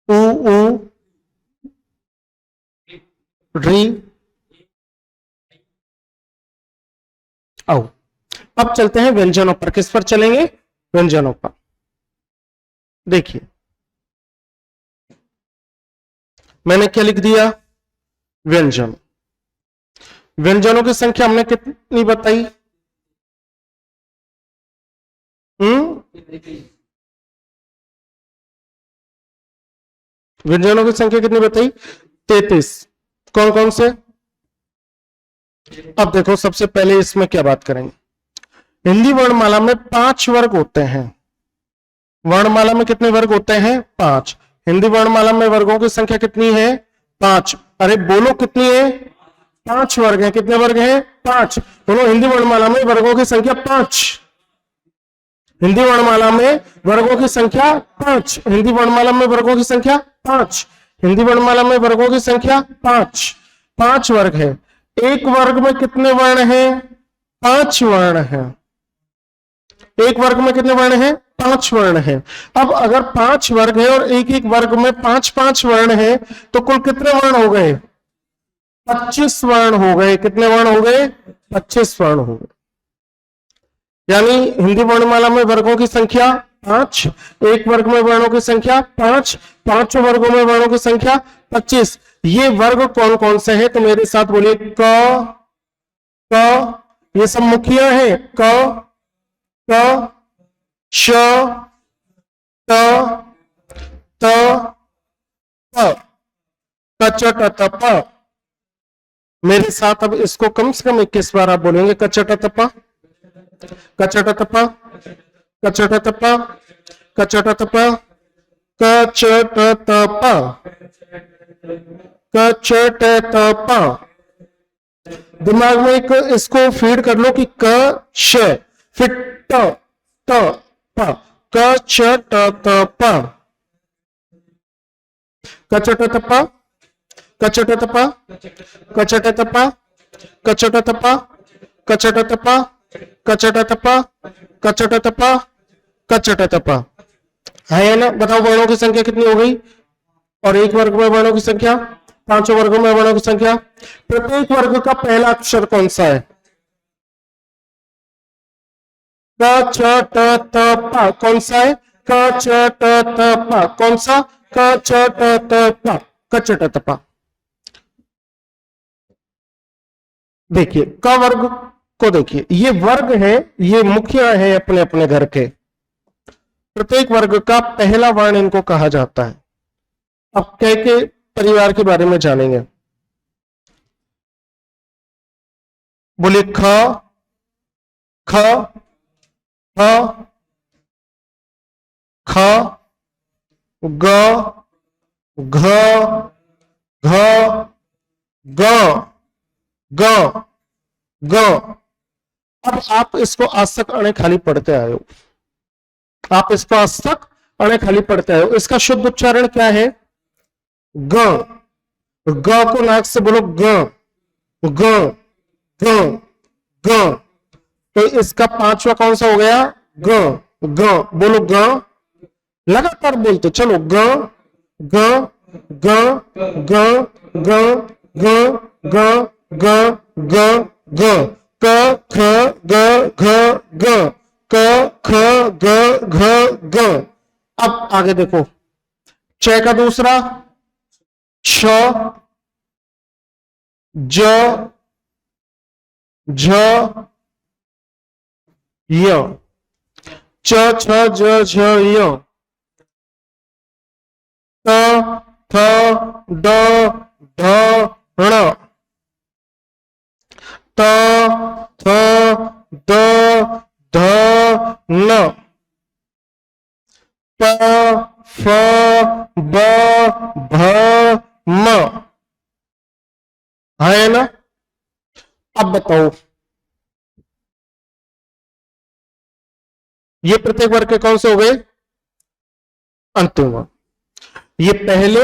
ऊ, ऊ, री, आओ। अब चलते हैं व्यंजनों पर। किस पर चलेंगे? व्यंजनों पर। देखिए मैंने क्या लिख दिया? व्यंजन। व्यंजनों की संख्या हमने कितनी बताई? व्यंजनों की संख्या कितनी बताई? 33। कौन कौन से? अब देखो सबसे पहले इसमें क्या बात करेंगे। हिंदी वर्णमाला में 5 वर्ग होते हैं। वर्णमाला में कितने वर्ग होते हैं? 5। हिंदी वर्णमाला में वर्गों की संख्या कितनी है? 5। अरे बोलो कितनी है? 5 वर्ग है। कितने वर्ग हैं? 5। बोलो हिंदी वर्णमाला में वर्गों की संख्या 5। हिंदी वर्णमाला में वर्गों की संख्या 5। हिंदी वर्णमाला में वर्गों की संख्या 5। हिंदी वर्णमाला में वर्गों की संख्या 5। 5 वर्ग है। एक वर्ग में कितने वर्ण हैं? 5 वर्ण हैं। एक वर्ग में कितने वर्ण हैं? 5 वर्ण हैं। अब अगर 5 वर्ग है और एक एक वर्ग में 5-5 वर्ण हैं, तो कुल कितने वर्ण हो गए? 25 वर्ण हो गए। कितने वर्ण हो गए? 25 वर्ण हो गए। यानी हिंदी वर्णमाला में वर्गों की संख्या 5, एक वर्ग में वर्णों की संख्या 5, 5 वर्गों में वर्णों की संख्या 25। ये वर्ग कौन कौन से हैं? तो मेरे साथ बोलिए क, ये सब मुखिया है। क, श, त, त, प, कचट तप। मेरे साथ अब इसको कम से कम 21 बार आप बोलेंगे। कचट तप, कचट तप, कचट तप, कचट तप, कचट तप, कचट तप। दिमाग में एक इसको फीड कर लो कि क श, फिर ट त प, कचट तप, कचट तप, कचट तप, कचट तप, कचट तप, कचट तप, कचट तप, कचट तप, कचट तप। है ना? बताओ वर्णों की संख्या कितनी हो गई? और एक वर्ग में वर्णों की संख्या, 5 वर्गों में वर्णों की संख्या। प्रत्येक वर्ग का पहला अक्षर कौन सा है? क छ ट त प। कौन सा है? क छ ट त प। कौन सा? क छ ट त प, कचट तप। देखिए क वर्ग को देखिए, ये वर्ग है, ये मुखिया है अपने अपने घर के। प्रत्येक वर्ग का पहला वर्ण इनको कहा जाता है। अब कह के परिवार के बारे में जानेंगे। बोलिए ख, ख, ख, ख, ग, घ, घ, ग, ग, ग। अब आप इसको आज तक अणे खाली पढ़ते आए हो। आप इसको आज तक अणे खाली पढ़ते आए हो। इसका शुद्ध उच्चारण क्या है? ग। ग को नाक से बोलो ग, ग, ग, ग। तो इसका 5वां कौन सा हो गया? ग, ग। बोलो ग, लगातार बोलते चलो। ग, ग, ग, ग, ग, ग, ग, ग, ग, ग। क ख ग घ ग, क ख ग घ ग। अब आगे देखो, च का दूसरा छ, ज, झ, य। च छ ज झ य, त थ ड ढ ण, त थ ड ध न, प फ ब भ म। है ना? अब बताओ, ये प्रत्येक वर्ग के कौन से हो गए? अंतिम वर्ग। ये पहले,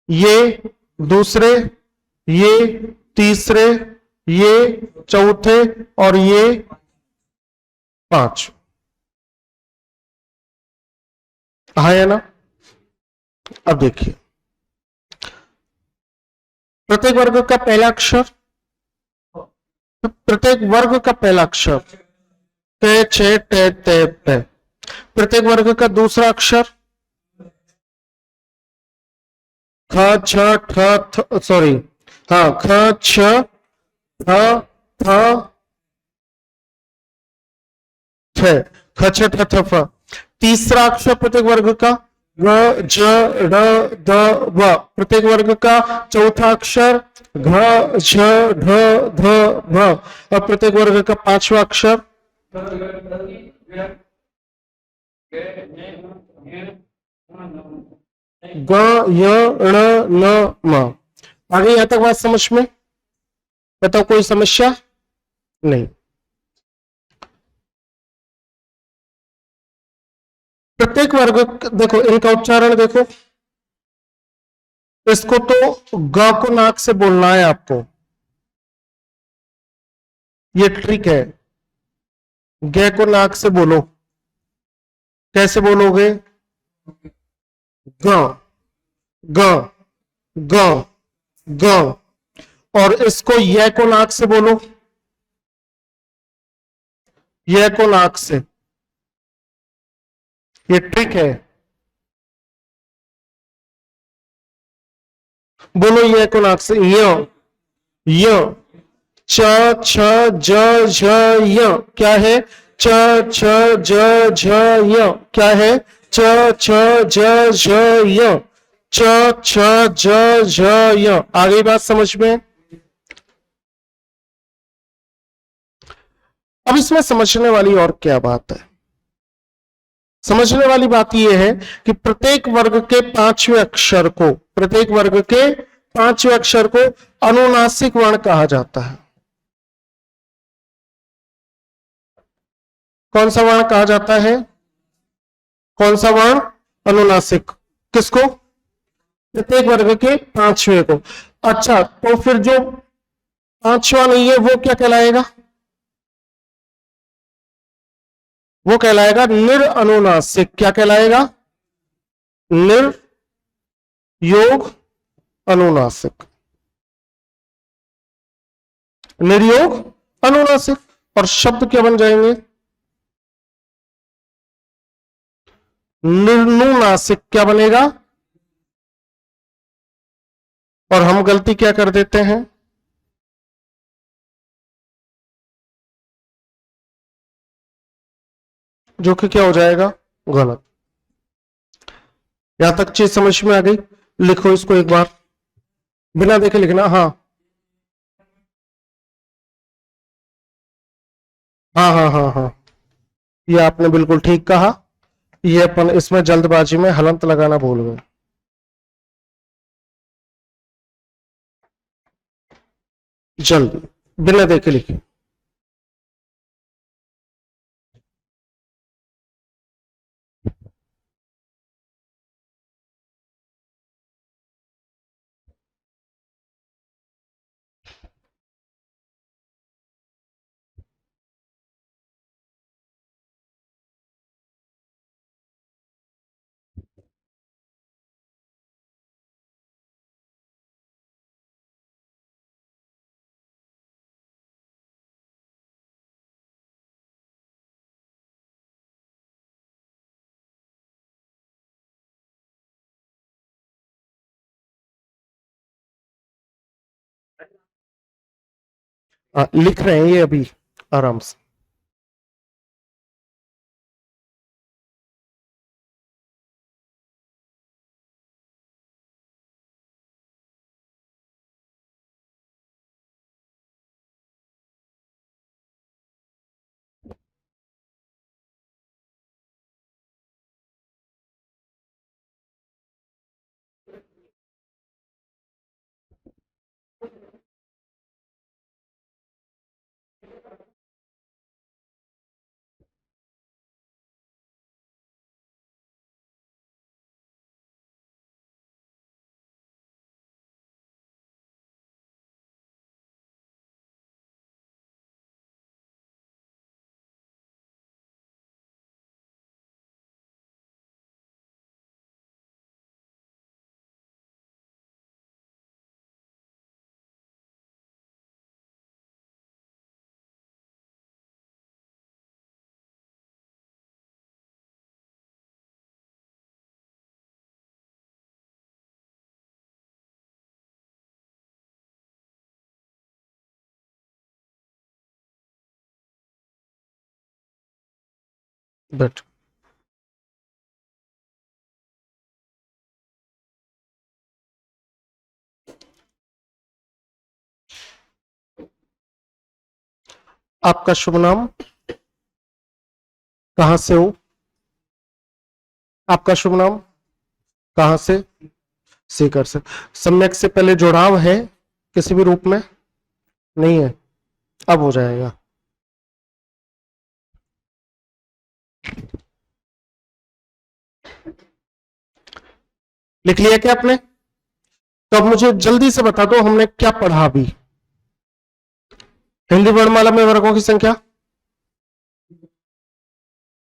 ये दूसरे, ये तीसरे, ये चौथे और ये पांच। है ना? अब देखिए, प्रत्येक वर्ग का पहला अक्षर, प्रत्येक वर्ग का पहला अक्षर टे छे टे ते पे। प्रत्येक वर्ग का दूसरा अक्षर ख छ ठ सॉरी, हाँ, ख छ ठ थ ठ, ख छ ठ थ फ। तीसरा अक्षर प्रत्येक वर्ग का ग ज ड द व। प्रत्येक वर्ग का चौथा अक्षर घ झ ढ ध भ। और प्रत्येक वर्ग का पांचवा अक्षर ग य ण न म। आगे यहां तक बात समझ में? बताओ, कोई समस्या? नहीं। प्रत्येक वर्ग, देखो इनका उच्चारण देखो, इसको तो ग को नाक से बोलना है आपको, ये ट्रिक है। ग को नाक से बोलो। कैसे बोलोगे? ग ग ग ग। और इसको य को नाक से बोलो, य को नाक से। ये ट्रिक है। बोलो य को नाक से, य च छ ज झ य। क्या है? च छ ज झ य। क्या है? च छ ज झ य। च छ ज झ य। आगे बात समझ में? अब इसमें समझने वाली और क्या बात है? समझने वाली बात यह है कि प्रत्येक वर्ग के पांचवें अक्षर को, प्रत्येक वर्ग के पांचवें अक्षर को अनुनासिक वर्ण कहा जाता है। कौन सा वर्ण कहा जाता है? कौन सा वर्ण? अनुनासिक। किसको? प्रत्येक वर्ग के पांचवें को। अच्छा, तो फिर जो पांचवा नहीं है वो क्या कहलाएगा? वो कहलाएगा निरअनुनासिक। क्या कहलाएगा? निर्योग अनुनासिक। निर्योग अनुनासिक। और शब्द क्या बन जाएंगे? निर्नुनासिक। क्या बनेगा? और हम गलती क्या कर देते हैं? जो कि क्या हो जाएगा? गलत। यहां तक चीज समझ में आ गई? लिखो इसको एक बार, बिना देखे लिखना। हाँ हाँ हाँ हाँ हाँ, ये आपने बिल्कुल ठीक कहा। ये अपन इसमें जल्दबाजी में हलंत लगाना भूल गए। जल्दी, बिना देखे लिखे। लिख रहे हैं ये अभी, आराम से। बट आपका शुभ नाम, कहां से हो? आपका शुभ नाम, कहां से? सीकर से। सम्यक से पहले जुड़ाव है किसी भी रूप में? नहीं है, अब हो जाएगा। लिख लिया क्या आपने? तो अब मुझे जल्दी से बता दो हमने क्या पढ़ा अभी। हिंदी वर्णमाला में वर्गों की संख्या,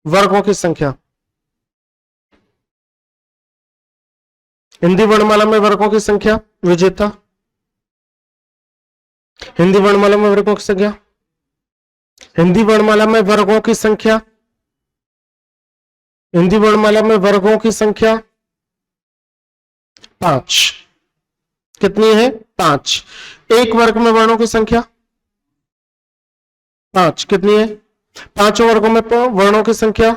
वर्गों की संख्या, हिंदी वर्णमाला में वर्गों की संख्या विजेता। हिंदी वर्णमाला में वर्गों की संख्या, हिंदी वर्णमाला में वर्गों की संख्या, हिंदी वर्णमाला में वर्गों की संख्या 5। कितनी है? 5। एक वर्ग में वर्णों की संख्या 5। कितनी है? 5 वर्गों में वर्णों की संख्या,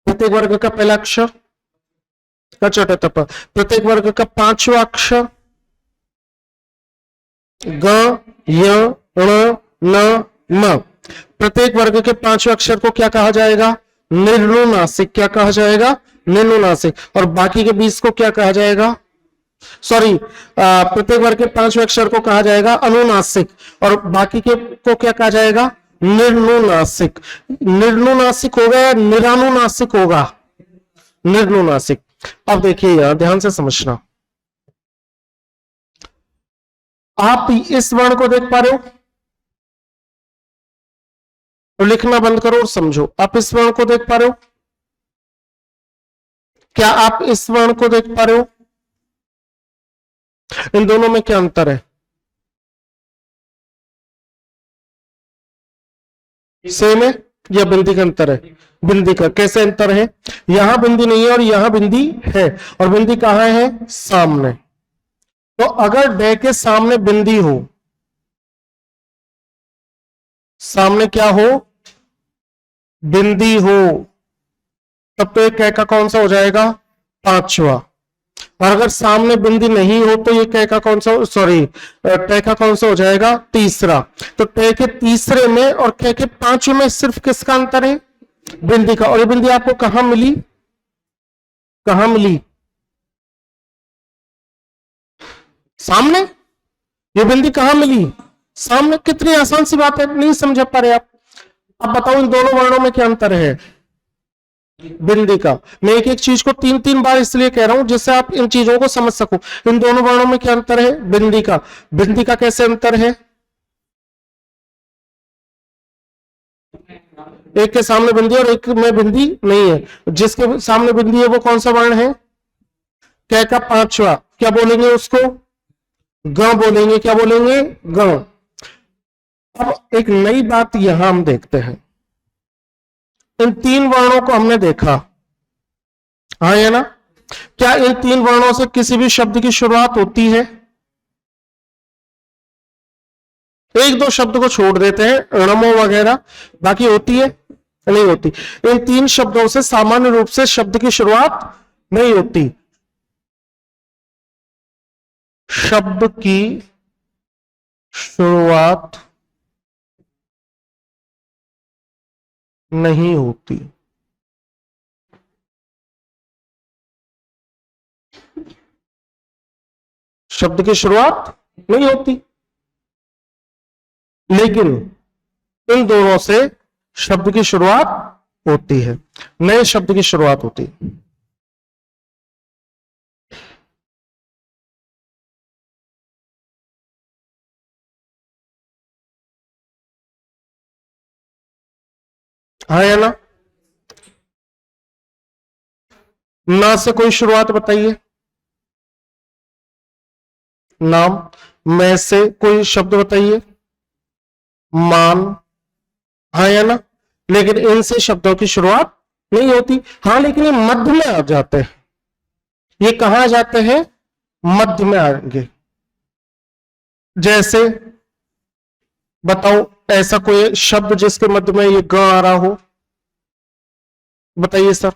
प्रत्येक वर्ग का पहला अक्षर का छोटा तप, प्रत्येक वर्ग का 5वां अक्षर ग, य, ण, न, म। प्रत्येक वर्ग के 5वें अक्षर को क्या कहा जाएगा? निर्नुनासिक। क्या कहा जाएगा? निर्नुनासिक। और बाकी के 20 को क्या कहा जाएगा? सॉरी, प्रत्येक वर्ग के 5वें अक्षर को कहा जाएगा अनुनासिक और बाकी के को क्या कहा जाएगा? निर्नुनासिक। निर्नुनासिक होगा या निरानुनासिक होगा? निर्नुनासिक। अब देखिए यहां ध्यान से समझना, आप इस वर्ण को देख पा रहे हो? तो लिखना बंद करो और समझो। आप इस वर्ण को देख पा रहे हो? क्या आप इस वर्ण को देख पा रहे हो? इन दोनों में क्या अंतर है? सेम है या बिंदी का अंतर है? बिंदी का। कैसे अंतर है? यहां बिंदी नहीं है और यहां बिंदी है, और बिंदी कहां है? सामने। तो अगर डे के सामने बिंदी हो, सामने क्या हो? बिंदी हो, तब तो ये कै का कौन सा हो जाएगा? 5वां। और अगर सामने बिंदी नहीं हो तो ये कै का कौन सा, सॉरी, टे का कौन सा हो जाएगा? तीसरा। तो टे के तीसरे में और कै के 5वें में सिर्फ किसका अंतर है? बिंदी का। और ये बिंदी आपको कहां मिली? कहां मिली? सामने। ये बिंदी कहां मिली? सामने। कितनी आसान सी बात है, नहीं समझ पा रहे आप? अब बताओ इन दोनों वर्णों में क्या अंतर है? बिंदी का। मैं एक एक चीज को 3-3 बार इसलिए कह रहा हूं जिससे आप इन चीजों को समझ सको। इन दोनों वर्णों में क्या अंतर है? बिंदी का। बिंदी का कैसे अंतर है? एक के सामने बिंदी और एक में बिंदी नहीं है। जिसके सामने बिंदी है वो कौन सा वर्ण है? कै का 5वां। क्या बोलेंगे उसको? ग बोलेंगे। क्या बोलेंगे? ग। अब एक नई बात यहां हम देखते हैं, इन 3 वर्णों को हमने देखा, हाँ या ना? क्या इन 3 वर्णों से किसी भी शब्द की शुरुआत होती है? एक दो शब्द को छोड़ देते हैं, णमो वगैरह, बाकी होती है? नहीं होती। इन 3 शब्दों से सामान्य रूप से शब्द की शुरुआत नहीं होती। शब्द की शुरुआत नहीं होती। शब्द की शुरुआत नहीं होती, लेकिन इन दोनों से शब्द की शुरुआत होती है, नए शब्द की शुरुआत होती है। हाँ या ना? ना से कोई शुरुआत बताइए। नाम। मैं से कोई शब्द बताइए। मान। हाँ या ना? लेकिन इनसे शब्दों की शुरुआत नहीं होती। हाँ, लेकिन ये मध्य में आ जाते हैं। ये कहां जाते हैं? मध्य में आएंगे। जैसे बताओ ऐसा कोई शब्द जिसके मध्य में ये ग आ रहा हो? बताइए सर।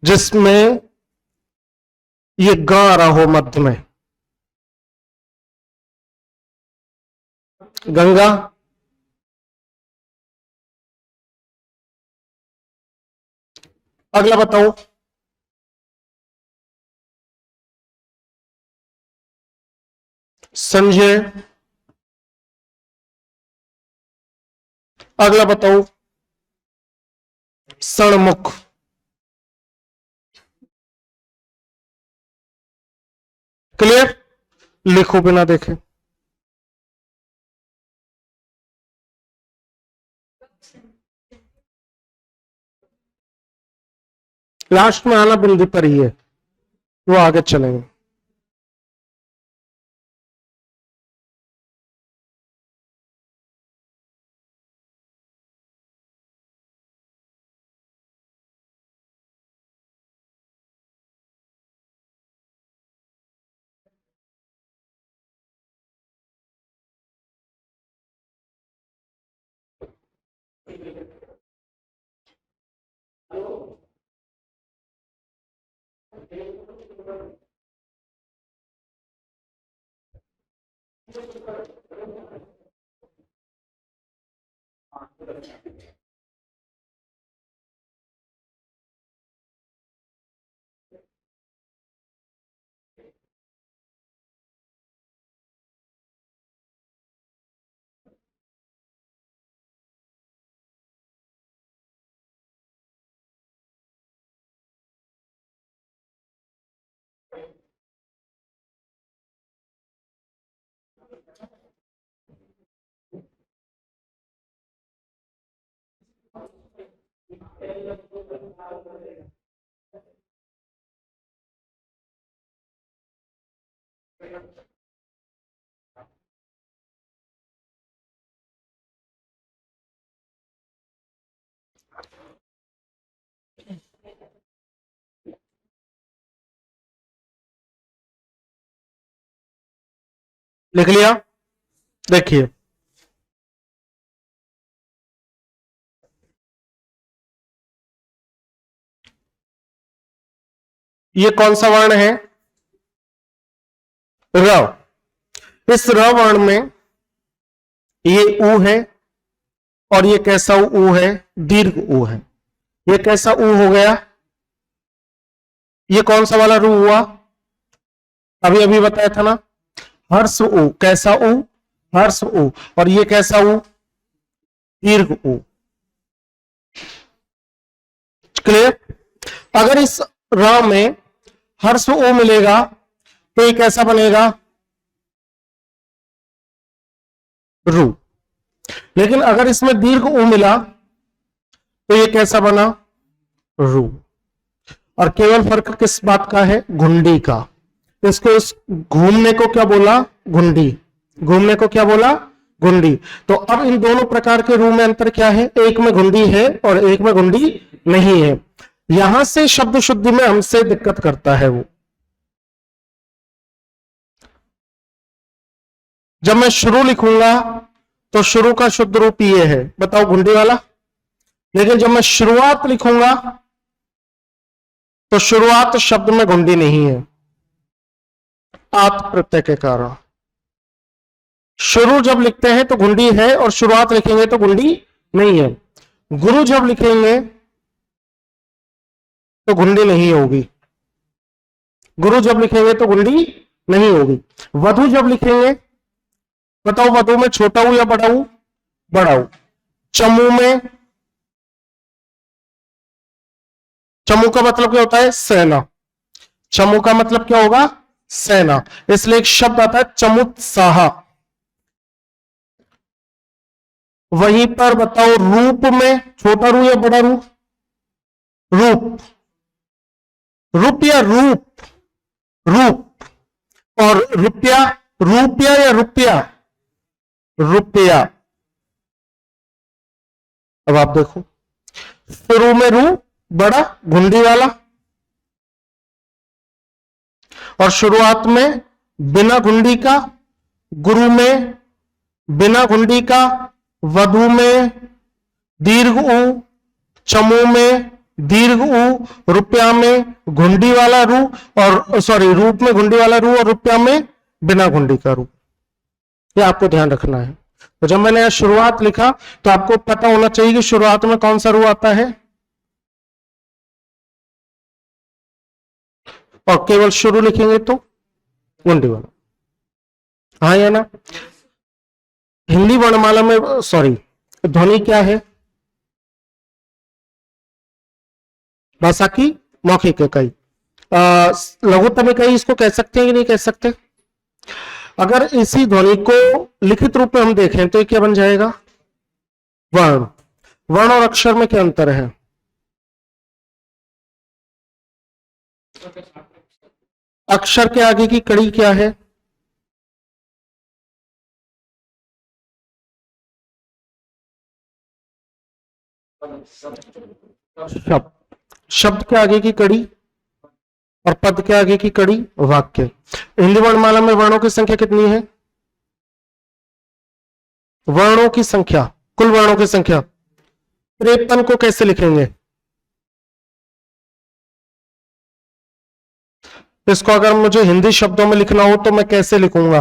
जिसमें ये ग आ रहा हो मध्य में, गंगा, अगला बताओ। संजय, अगला बताओ। सणमुख, क्लियर? लिखो बिना देखे। लास्ट में आना बिंदु पर ही है, वो आगे चलेंगे। लिख लिया? देखिए, ये कौन सा वर्ण है? र। इस र वर्ण में ये ऊ है, और ये कैसा ऊ है? दीर्घ ऊ है। ये कैसा ऊ हो गया? ये कौन सा वाला रू हुआ? अभी अभी बताया था ना, हर्ष ऊ। कैसा ऊ? हर्ष ऊ। और ये कैसा ऊ? दीर्घ ऊ। क्लियर? अगर इस र में हर्ष ऊ मिलेगा तो ये कैसा बनेगा? रू। लेकिन अगर इसमें दीर्घ ऊ मिला तो ये कैसा बना? रू। और केवल फर्क किस बात का है? घुंडी का। इसको इस घूमने को क्या बोला? घुंडी। घूमने को क्या बोला? घुंडी। तो अब इन दोनों प्रकार के रू में अंतर क्या है? एक में घुंडी है और एक में घुंडी नहीं है। यहां से शब्द शुद्धि में हमसे दिक्कत करता है वो। जब मैं शुरू लिखूंगा तो शुरू का शुद्ध रूप ये है, बताओ, घुंडी वाला। लेकिन जब मैं शुरुआत लिखूंगा तो शुरुआत शब्द में घुंडी नहीं है, आत प्रत्यय के कारण। शुरू जब लिखते हैं तो घुंडी है, और शुरुआत लिखेंगे तो घुंडी नहीं है। गुरु जब लिखेंगे तो घुंडी नहीं होगी। गुरु जब लिखेंगे तो घुंडी नहीं होगी। वधु जब लिखेंगे, बताओ, वधु में छोटा ऊ या बड़ा ऊ? बड़ा ऊ। चमू में, चमू का मतलब क्या होता है? सेना। चमू का मतलब क्या होगा? सेना। इसलिए एक शब्द आता है चमुत्साह। वहीं पर बताओ, रूप में छोटा रू या बड़ा रू? रूप। रूप या रूप? रूप। और रुपया? रुपया या रुपया? रुपया। अब आप देखो, शुरू में रू बड़ा घुंडी वाला, और शुरुआत में बिना घुंडी का। गुरु में बिना घुंडी का, वधु में दीर्घ ऊ, चमू में दीर्घ ऊ, रुपया में घुंडी वाला रू, और सॉरी रूप में घुंडी वाला रू और रुपया में बिना घुंडी का रू। ये आपको ध्यान रखना है। तो जब मैंने यह शुरुआत लिखा तो आपको पता होना चाहिए कि शुरुआत में कौन सा रू आता है, और केवल शुरू लिखेंगे तो घुंडी वाला। हाँ या ना? हिंदी वर्णमाला में सॉरी ध्वनि क्या है? भाषा की मौखिक इकाई। लघुत्तम इकाई इसको कह सकते हैं कि नहीं कह सकते? अगर इसी ध्वनि को लिखित रूप में हम देखें तो ये क्या बन जाएगा? वर्ण। वर्ण और अक्षर में क्या अंतर है? अक्षर के आगे की कड़ी क्या है? शब्द। शब्द के आगे की कड़ी और पद के आगे की कड़ी वाक्य। हिंदी वर्णमाला में वर्णों की संख्या कितनी है? वर्णों की संख्या, कुल वर्णों की संख्या 53 को कैसे लिखेंगे? इसको अगर मुझे हिंदी शब्दों में लिखना हो तो मैं कैसे लिखूंगा?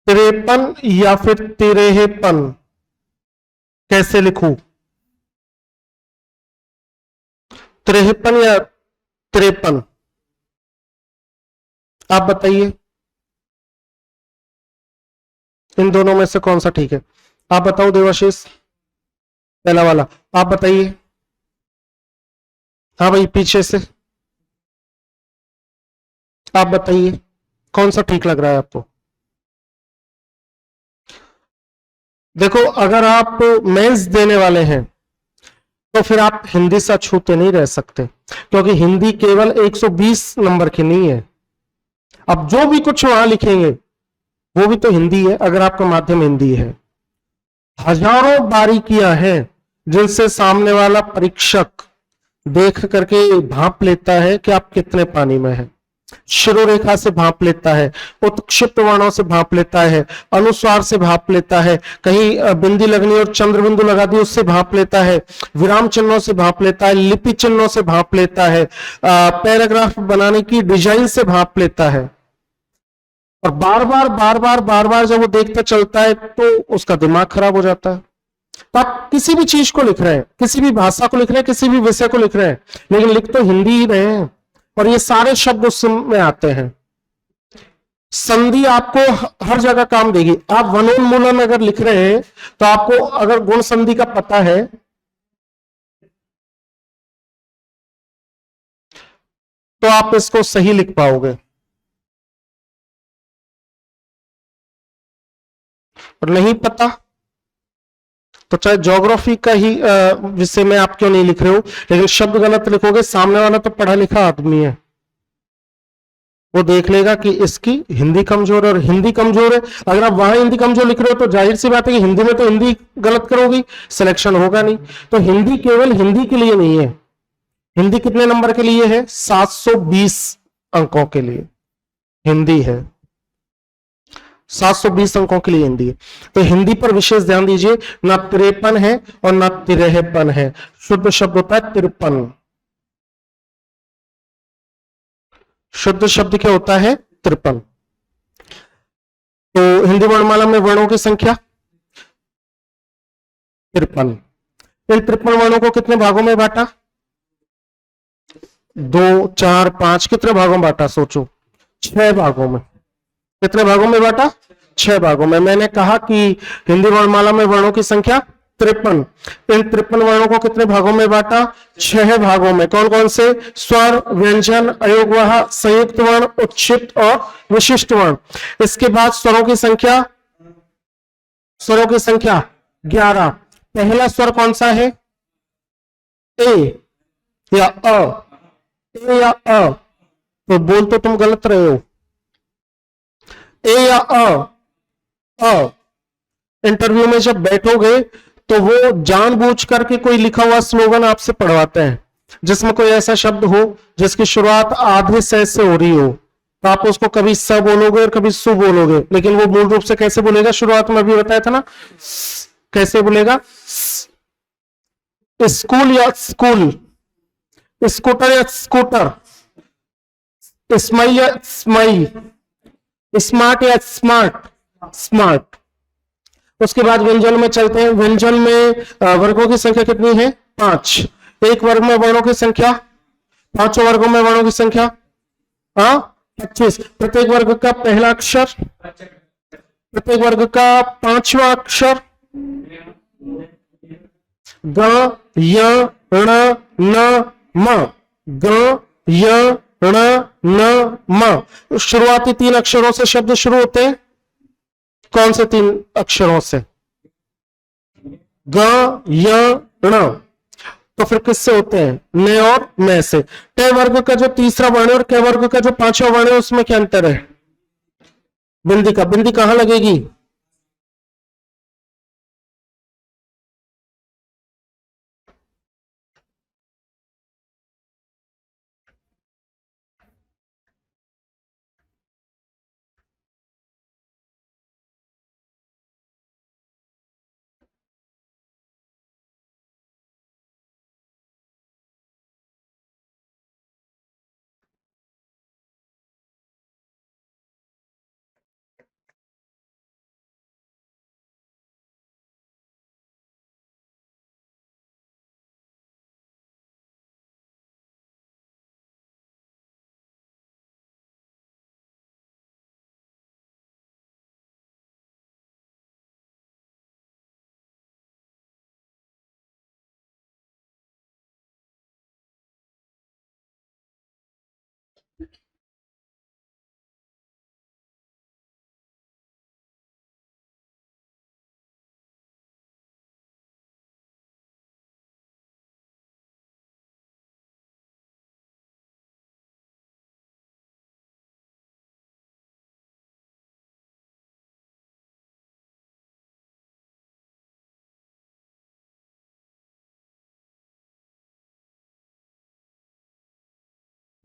53 या फिर 53? कैसे लिखूं? 53 या 53? आप बताइए, इन दोनों में से कौन सा ठीक है? आप बताओ देवाशीष, पहला वाला आप बताइए। हाँ भाई पीछे से आप बताइए कौन सा ठीक लग रहा है आपको? देखो अगर आप मेंस देने वाले हैं तो फिर आप हिंदी से छूते नहीं रह सकते, क्योंकि हिंदी केवल 120 नंबर की नहीं है। अब जो भी कुछ वहां लिखेंगे वो भी तो हिंदी है, अगर आपका माध्यम हिंदी है। हजारों बारीकियां हैं जिनसे सामने वाला परीक्षक देख करके भांप लेता है कि आप कितने पानी में हैं। शिरोरेखा से भांप लेता है, उत्क्षिप्त वर्णों से भांप लेता है, अनुस्वार से भांप लेता है, कहीं बिंदी लगनी और चंद्र बिंदु लगा दी उससे भांप लेता है, विराम चिन्हों से भांप लेता है, लिपि चिन्हों से भांप लेता है, पैराग्राफ बनाने की डिजाइन से भांप लेता है। और बार बार जब वो देखता चलता है तो उसका दिमाग खराब हो जाता है। तो आप किसी भी चीज को लिख रहे हैं, किसी भी भाषा को लिख रहे हैं, किसी भी विषय को लिख रहे हैं, लेकिन लिख तो हिंदी ही रहे हैं, और ये सारे शब्द उसमें आते हैं। संधि आपको हर जगह काम देगी। आप वनोन्मूलन अगर लिख रहे हैं तो आपको अगर गुण संधि का पता है तो आप इसको सही लिख पाओगे, और नहीं पता तो चाहे ज्योग्राफी का ही विषय में आप क्यों नहीं लिख रहे हो, लेकिन शब्द गलत लिखोगे, सामने वाला तो पढ़ा लिखा आदमी है, वो देख लेगा कि इसकी हिंदी कमजोर है, और हिंदी कमजोर है। अगर आप वहां हिंदी कमजोर लिख रहे हो तो जाहिर सी बात है कि हिंदी में तो हिंदी गलत करोगी, सिलेक्शन होगा नहीं। तो हिंदी केवल हिंदी के लिए नहीं है। हिंदी कितने नंबर के लिए है? 720 अंकों के लिए हिंदी है। 720 अंकों के लिए हिंदी है। तो हिंदी पर विशेष ध्यान दीजिए, ना 53 है और ना 53 है। शुद्ध शब्द होता है 53। शुद्ध शब्द क्या होता है? 53। तो हिंदी वर्णमाला में वर्णों की संख्या 53। इन 53 वर्णों को कितने भागों में बांटा? 2, 4, 5, कितने भागों में बांटा? सोचो, 6 भागों में। कितने भागों में बांटा? 6 भागों में। मैंने कहा कि हिंदी वर्णमाला में वर्णों की संख्या 53। इन 53 वर्णों को कितने भागों में बांटा? 6 भागों में। कौन कौन से? स्वर, व्यंजन, अयोगवाह, संयुक्त वर्ण, उत्क्षिप्त और विशिष्ट वर्ण। इसके बाद स्वरों की संख्या 11। पहला स्वर कौन सा है? ए या अ? ए या अ? तो बोल तो तुम गलत रहे हो। ए या अ? इंटरव्यू में जब बैठोगे तो वो जानबूझ करके कोई लिखा हुआ स्लोगन आपसे पढ़वाते हैं जिसमें कोई ऐसा शब्द हो जिसकी शुरुआत आधे से हो रही हो, तो आप उसको कभी स बोलोगे और कभी सु बोलोगे, लेकिन वो मूल रूप से कैसे बोलेगा? शुरुआत में अभी बताया था ना, कैसे बोलेगा? स्कूल या स्कूल, स्कूटर या स्कूटर, स्माइल या स्माइल, स्मार्ट या स्मार्ट, स्मार्ट। उसके बाद व्यंजन में चलते हैं। व्यंजन में वर्गों की संख्या कितनी है? 5। एक वर्ग में वर्णों की संख्या, पांचों वर्गों में वर्णों की संख्या 25। प्रत्येक वर्ग का पहला अक्षर, प्रत्येक वर्ग का पांचवा अक्षर ग य ण न म, ग य ण न म। शुरुआती 3 अक्षरों से शब्द शुरू होते हैं। कौन से 3 अक्षरों से? ग य ण। तो फिर किससे होते हैं? न और मैं से। ट वर्ग का जो तीसरा वर्ण है और क वर्ग का जो पांचवा वर्ण है उसमें क्या अंतर है? बिंदी का। बिंदी कहां लगेगी?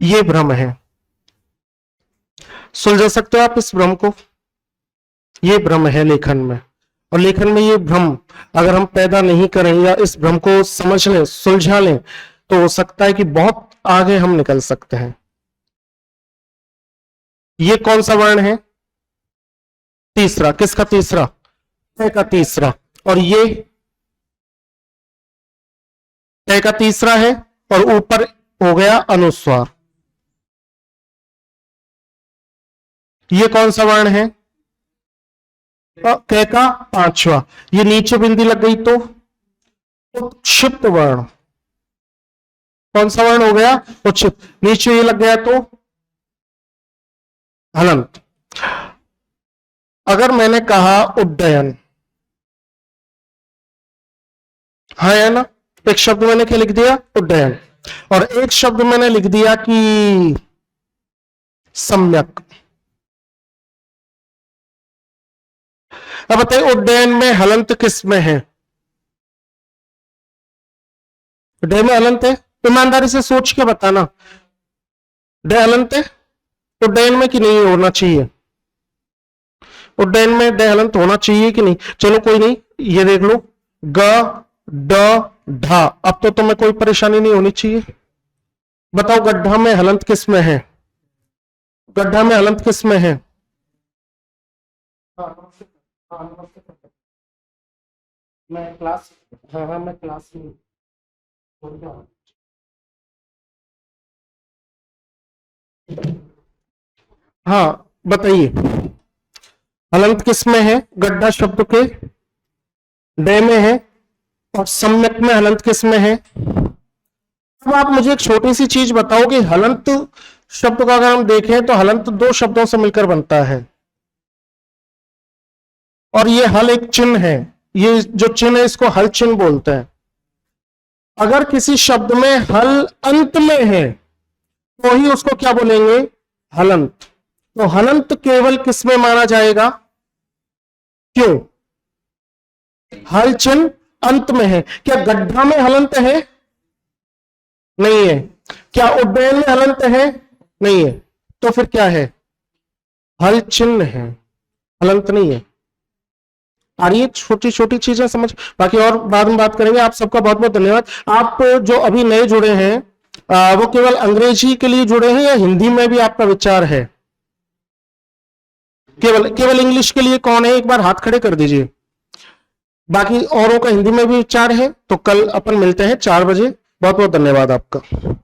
ये भ्रम है। सुलझा सकते हो आप इस भ्रम को? ये भ्रम है लेखन में। और लेखन में ये भ्रम अगर हम पैदा नहीं करें या इस भ्रम को समझ लें, सुलझा लें, तो हो सकता है कि बहुत आगे हम निकल सकते हैं। ये कौन सा वर्ण है? तीसरा। किसका तीसरा? ट का तीसरा। और ये ट का तीसरा है और ऊपर हो गया अनुस्वार। ये कौन सा वर्ण है? क का पांचवा। ये नीचे बिंदी लग गई तो उत्क्षिप्त वर्ण। कौन सा वर्ण हो गया? उत्क्षिप्त। नीचे ये लग गया तो हलंत। अगर मैंने कहा उड्डयन, हाँ है ना? एक शब्द मैंने क्या लिख दिया? उड्डयन। और एक शब्द मैंने लिख दिया कि सम्यक। अब बताइए उड्डयन में हलंत किस में है? डे में हलंत है? ईमानदारी से सोच के बताना। डे हलंत है उड्डयन में कि नहीं होना चाहिए? उड्डयन में डे हलंत होना चाहिए कि नहीं? चलो कोई नहीं, ये देख लो ग ड ढा। अब तो तुम्हें कोई परेशानी नहीं होनी चाहिए। बताओ गड्ढा में हलंत किस में है? गड्ढा में हलंत किस में है? मैं क्लास, हाँ हाँ मैं क्लास में। हाँ बताइए हलंत किस में है? गड्ढा शब्द के डे में है और सम्यक में हलंत किस में है? अब आप मुझे एक छोटी सी चीज बताओ कि हलंत शब्द का अगर हम देखें तो हलंत 2 शब्दों से मिलकर बनता है और ये हल एक चिन्ह है। ये जो चिन्ह है इसको हल चिन्ह बोलते हैं। अगर किसी शब्द में हल अंत में है तो ही उसको क्या बोलेंगे? हलंत। तो हलंत केवल किस में माना जाएगा? क्यों? हल चिन्ह अंत में है। क्या गड्ढा में हलंत है? नहीं है। क्या उड्डयन में हलंत है? नहीं है। तो फिर क्या है? हल चिन्ह है, हलंत नहीं है। आ रही है छोटी छोटी चीजें समझ, बाकी और बाद में बात करेंगे। आप सबका बहुत बहुत धन्यवाद। आप जो अभी नए जुड़े हैं वो केवल अंग्रेजी के लिए जुड़े हैं या हिंदी में भी आपका विचार है? केवल केवल इंग्लिश के लिए कौन है, एक बार हाथ खड़े कर दीजिए। बाकी औरों का हिंदी में भी विचार है तो कल अपन मिलते हैं 4 बजे। बहुत बहुत धन्यवाद आपका।